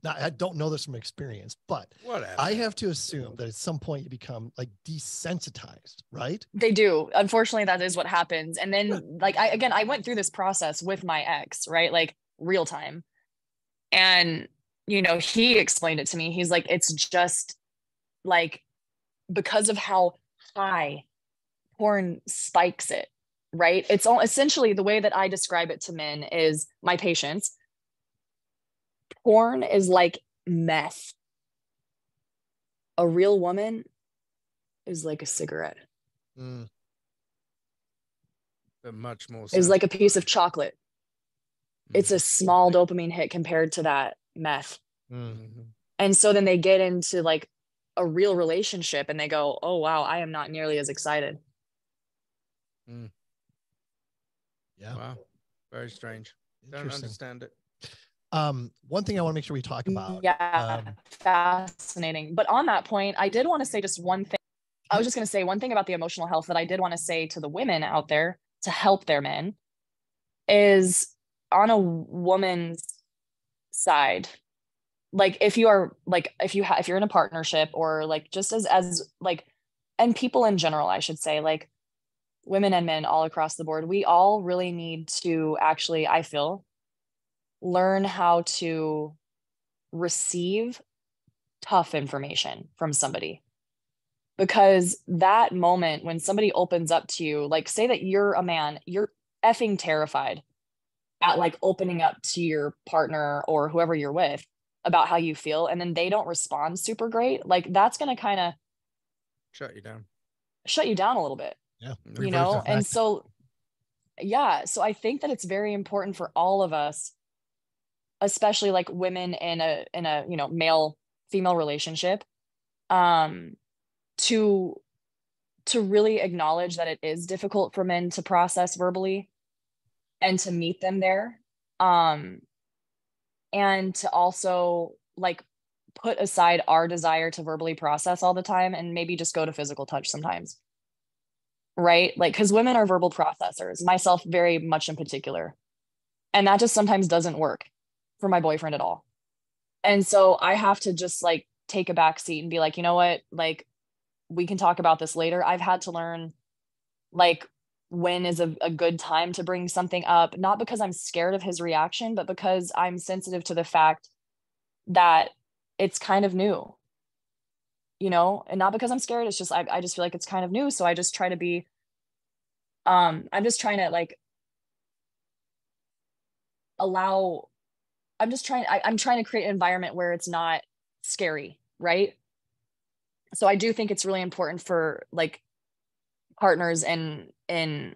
I don't know this from experience, but whatever. I have to assume that at some point you become like desensitized, right? They do. Unfortunately, that is what happens. And then like, I went through this process with my ex, right? Like real time. And, you know, he explained it to me. He's like, it's just like, because of how high porn spikes it, right? It's all essentially the way that I describe it to men is my patients. Porn is like meth. A real woman is like a cigarette. But much more. Is like a piece of chocolate. It's a small dopamine hit compared to that meth. And so then they get into like a real relationship and they go, oh, wow, I am not nearly as excited. Yeah. Wow. Very strange. Don't understand it. One thing I want to make sure we talk about. Yeah, fascinating. But on that point, I did want to say just one thing. I was just going to say one thing about the emotional health that I did want to say to the women out there to help their men is on a woman's side. Like if you are like, if you're in a partnership or like just as like, and people in general, I should say, like women and men all across the board, we all really need to actually, I feel, learn how to receive tough information from somebody. Because that moment when somebody opens up to you, like say that you're a man, you're effing terrified at like opening up to your partner or whoever you're with about how you feel, and then they don't respond super great, like that's going to kind of shut you down a little bit. Yeah. You know, and so, yeah. So I think that it's very important for all of us, especially like women in a, you know, male female relationship, to really acknowledge that it is difficult for men to process verbally and to meet them there. And to also like put aside our desire to verbally process all the time and maybe just go to physical touch sometimes. Right? Like, because women are verbal processors, myself very much in particular. And that just sometimes doesn't work for my boyfriend at all. And so I have to just like take a back seat and be like, you know what? Like, we can talk about this later. I've had to learn like when is a good time to bring something up, not because I'm scared of his reaction, but because I'm sensitive to the fact that it's kind of new, you know, and not because I'm scared. It's just, I just feel like it's kind of new. So I just try to be, I'm just trying to like allow, I'm trying to create an environment where it's not scary. Right. So I do think it's really important for like partners in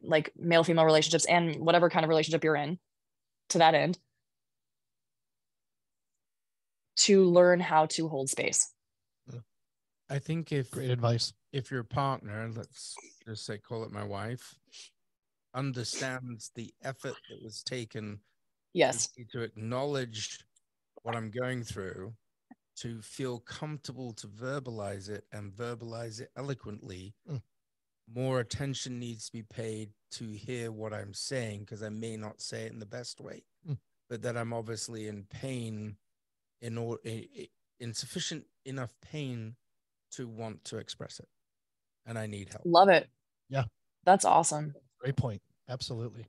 like male female relationships and whatever kind of relationship you're in, to that end, to learn how to hold space. I think great advice. If your partner, let's just say call it my wife, understands the effort that was taken, yes, to acknowledge what I'm going through, to feel comfortable to verbalize it and verbalize it eloquently, more attention needs to be paid to hear what I'm saying, because I may not say it in the best way, but that I'm obviously in pain, in sufficient enough pain to want to express it, and I need help. Love it. Yeah, that's awesome. Great point. Absolutely.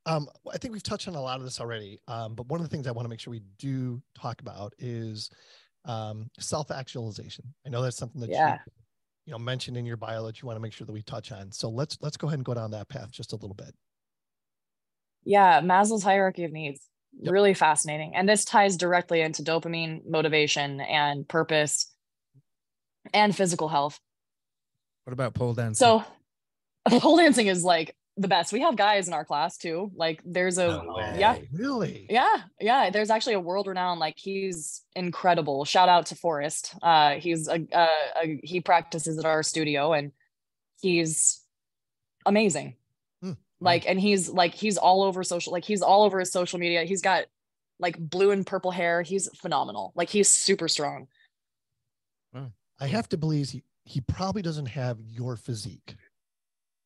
I think we've touched on a lot of this already, but one of the things I want to make sure we do talk about is self-actualization. I know that's something that you know mentioned in your bio that you want to make sure that we touch on. So let's go ahead and go down that path just a little bit. Yeah, Maslow's hierarchy of needs. Yep. Really fascinating. And this ties directly into dopamine, motivation, and purpose, and physical health. What about pole dancing? So pole dancing is like the best. We have guys in our class too. Like there's really? Yeah. There's actually a world-renowned, like he's incredible. Shout out to Forrest. He's he practices at our studio and he's amazing. Like, and he's all over he's all over his social media. He's got like blue and purple hair. He's phenomenal. Like he's super strong. I have to believe he probably doesn't have your physique.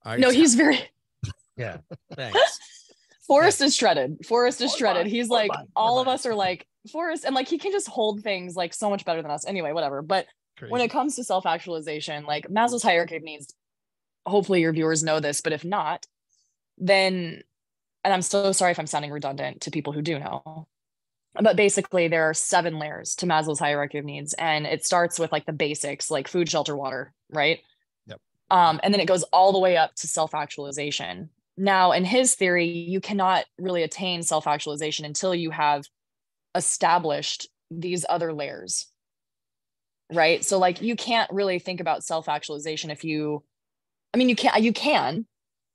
No, he's very. Yeah. Thanks. Forrest is shredded. He's like, all of us are like Forrest, and like he can just hold things like so much better than us. Anyway, whatever. But when it comes to self-actualization, like Maslow's hierarchy of needs, hopefully your viewers know this, but if not, then, and I'm so sorry if I'm sounding redundant to people who do know, but basically there are 7 layers to Maslow's hierarchy of needs. And it starts with like the basics, like food, shelter, water, right? Yep. And then it goes all the way up to self-actualization. Now, in his theory, you cannot really attain self-actualization until you have established these other layers, right? So like you can't really think about self-actualization if you can,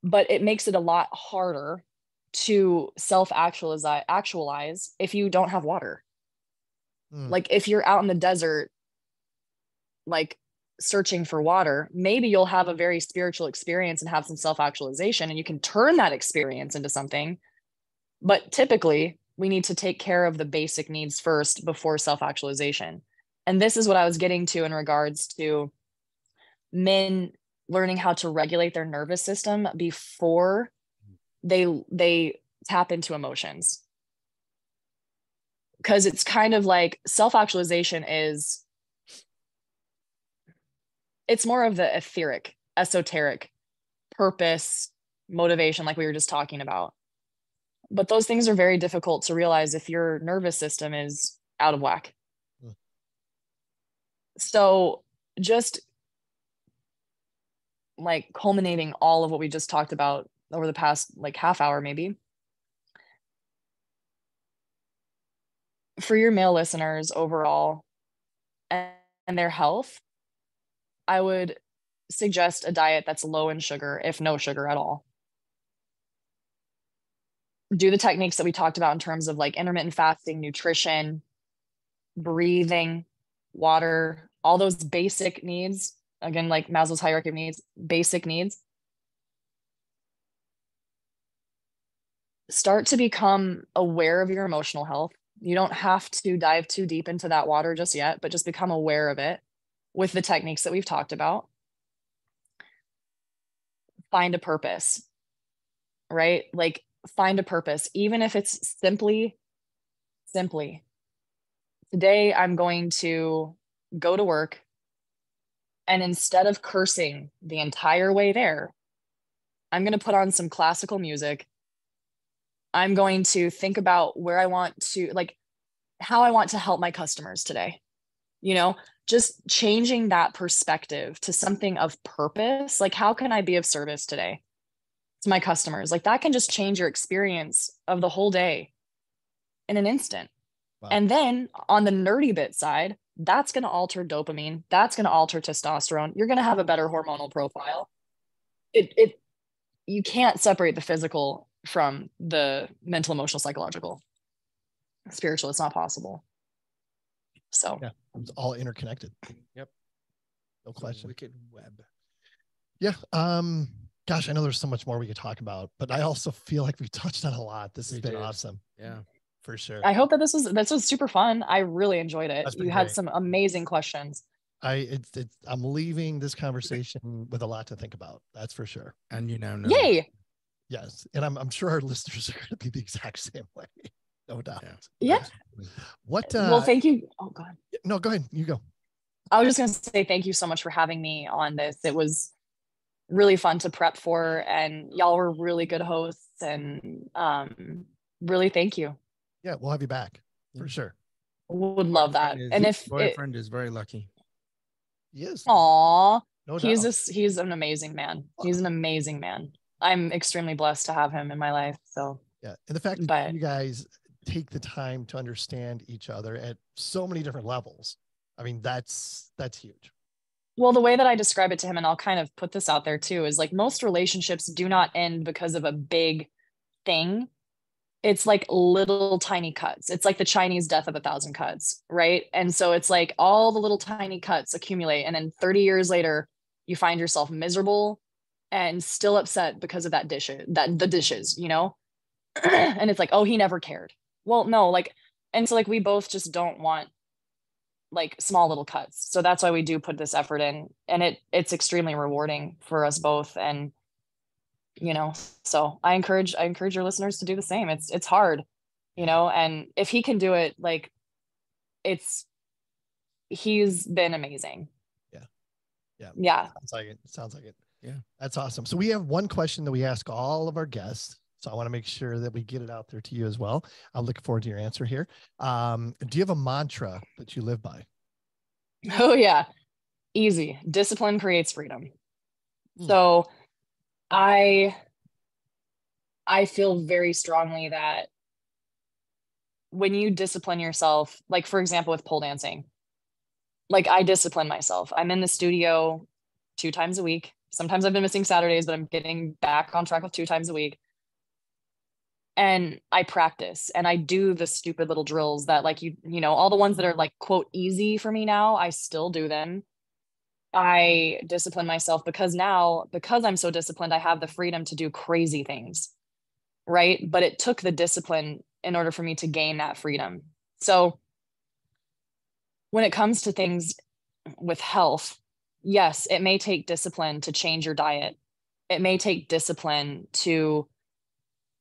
but it makes it a lot harder to actualize if you don't have water. Like if you're out in the desert, like searching for water, maybe you'll have a very spiritual experience and have some self-actualization, and you can turn that experience into something. But typically we need to take care of the basic needs first before self-actualization. And this is what I was getting to in regards to men learning how to regulate their nervous system before they tap into emotions. Because it's kind of like self-actualization it's more of the etheric, esoteric purpose, motivation, like we were just talking about. But those things are very difficult to realize if your nervous system is out of whack. So just like culminating all of what we just talked about over the past like half hour, maybe, for your male listeners overall and their health, I would suggest a diet that's low in sugar, if no sugar at all. Do the techniques that we talked about in terms of like intermittent fasting, nutrition, breathing, water, all those basic needs. Again, like Maslow's hierarchy of needs, basic needs. Start to become aware of your emotional health. You don't have to dive too deep into that water just yet, but just become aware of it with the techniques that we've talked about. Find a purpose, right? Like find a purpose, even if it's simply, today I'm going to go to work, and instead of cursing the entire way there, I'm going to put on some classical music. I'm going to think about where I want to, like, how I want to help my customers today. You know, just changing that perspective to something of purpose. Like, how can I be of service today to my customers? Like, that can just change your experience of the whole day in an instant. Wow. And then on the nerdy bit side, that's going to alter dopamine. That's going to alter testosterone. You're going to have a better hormonal profile. You can't separate the physical from the mental, emotional, psychological, spiritual. It's not possible. So yeah, it's all interconnected. Yep. No question. Wicked web. Yeah. Gosh, I know there's so much more we could talk about, but I also feel like we touched on a lot. This has been awesome. Yeah. For sure. I hope that this was super fun. I really enjoyed it. You had some amazing questions. I'm leaving this conversation with a lot to think about. That's for sure. And you now know. Yay. Yes. And I'm sure our listeners are going to be the exact same way. No doubt. Yeah. Well, thank you. Oh God. No, go ahead. You go. I was just going to say thank you so much for having me on this. It was really fun to prep for, and y'all were really good hosts, and really thank you. Yeah, we'll have you back for sure. Would love that. And if boyfriend is very lucky. He is. Aw, no he's an amazing man. He's an amazing man. I'm extremely blessed to have him in my life. So yeah, and the fact that you guys take the time to understand each other at so many different levels, I mean, that's huge. Well, the way that I describe it to him, and I'll kind of put this out there too, is like most relationships do not end because of a big thing. It's like little tiny cuts. It's like the Chinese death of 1,000 cuts, right? And so it's like all the little tiny cuts accumulate, and then 30 years later, you find yourself miserable and still upset because of the dishes, you know? And it's like, oh, he never cared. Well, no, like, and so like we both just don't want like small little cuts. So that's why we do put this effort in, and it's extremely rewarding for us both. And you know, so I encourage your listeners to do the same. It's hard, you know, and if he can do it, like he's been amazing. Yeah. Sounds like it. Yeah. That's awesome. So we have one question that we ask all of our guests. So I want to make sure that we get it out there to you as well. I'm looking forward to your answer here. Do you have a mantra that you live by? Oh yeah. Easy. Discipline creates freedom. So I feel very strongly that when you discipline yourself, like for example, with pole dancing, like I discipline myself. I'm in the studio 2 times a week. Sometimes I've been missing Saturdays, but I'm getting back on track with 2 times a week. And I practice and I do the stupid little drills that like, you know, all the ones that are like quote easy for me now, I still do them. I discipline myself because I'm so disciplined, I have the freedom to do crazy things. Right. But it took the discipline in order for me to gain that freedom. So when it comes to things with health, yes, it may take discipline to change your diet. It may take discipline to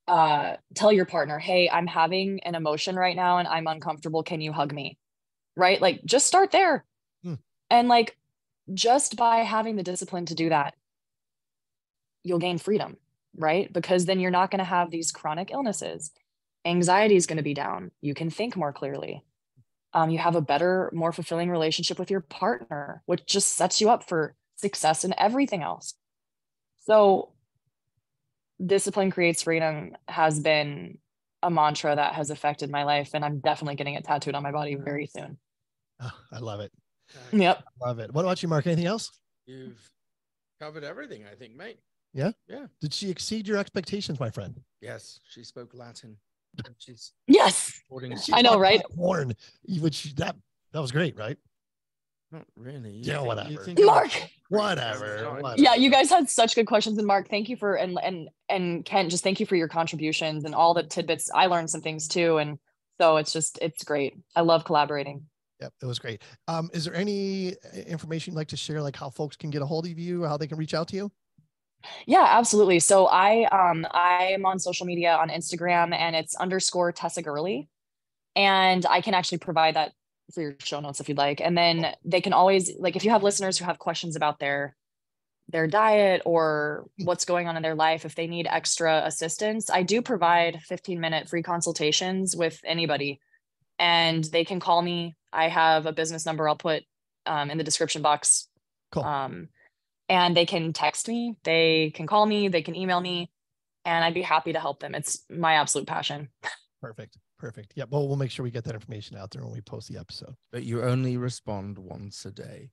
tell your partner, hey, I'm having an emotion right now and I'm uncomfortable. Can you hug me? Right? Like, just start there. And like, just by having the discipline to do that, you'll gain freedom, right? Because then you're not going to have these chronic illnesses. Anxiety is going to be down. You can think more clearly. You have a better, more fulfilling relationship with your partner, which just sets you up for success in everything else. So discipline creates freedom has been a mantra that has affected my life. And I'm definitely getting it tattooed on my body very soon. Oh, I love it. Yep. Love it. What about you, Mark? Anything else? You've covered everything, I think, mate. Yeah. Yeah. Did she exceed your expectations, my friend? Yes. She spoke Latin. She's yes. I know, right? Porn, which that was great, right? Not really. Yeah, whatever. Mark. Whatever. Yeah, you guys had such good questions, and Mark, thank you for and Kent, just thank you for your contributions and all the tidbits. I learned some things too, and so it's great. I love collaborating. Yep, it was great. Is there any information you'd like to share, like how folks can get a hold of you, how they can reach out to you? Yeah, absolutely. So I am on social media on Instagram, and it's _Tessa Gurley, and I can actually provide that for your show notes if you'd like. And then they can always, like, if you have listeners who have questions about their diet or what's going on in their life, if they need extra assistance, I do provide 15-minute free consultations with anybody, and they can call me. I have a business number I'll put in the description box. Cool. And they can text me, they can call me, they can email me, and I'd be happy to help them. It's my absolute passion. Perfect. Yeah, well, we'll make sure we get that information out there when we post the episode. But you only respond once a day.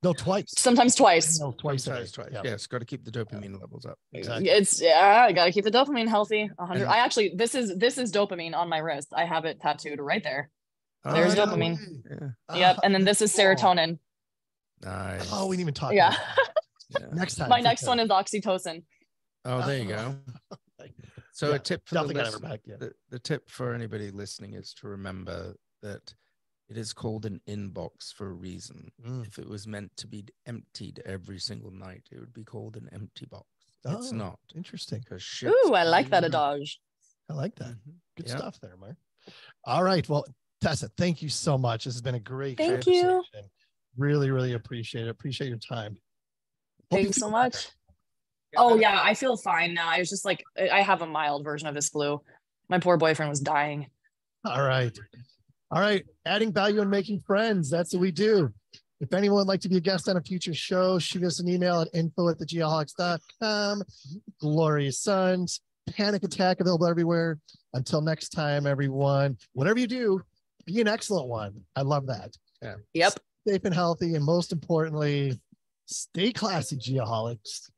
No, twice. Sometimes twice. No, twice. Twice. Yes, got to keep the dopamine levels up. Exactly. I got to keep the dopamine healthy. 100. I actually, this is dopamine on my wrist. I have it tattooed right there. There's dopamine. Yeah. Yep. And then this is serotonin. Nice. Oh, we didn't even talk. Yeah. Next time. My next one is oxytocin. Oh, there you go. So a tip for the tip for anybody listening is to remember that it is called an inbox for a reason. If it was meant to be emptied every single night, it would be called an empty box. It's not. Interesting. Ooh, I like that adage. I like that. Good stuff there, Mark. All right. Well, Tessa, thank you so much. This has been a great conversation. You. Really, really appreciate it. Appreciate your time. Thanks so much. Oh yeah, I feel fine now. I was just like, I have a mild version of this flu. My poor boyfriend was dying. All right. Adding value and making friends. That's what we do. If anyone would like to be a guest on a future show, shoot us an email at info@thegeoholics.com. Glorious Sons, Panic Attack, available everywhere. Until next time, everyone, whatever you do, be an excellent one. I love that. Yeah. Yep. Stay safe and healthy, and most importantly, stay classy, Geoholics.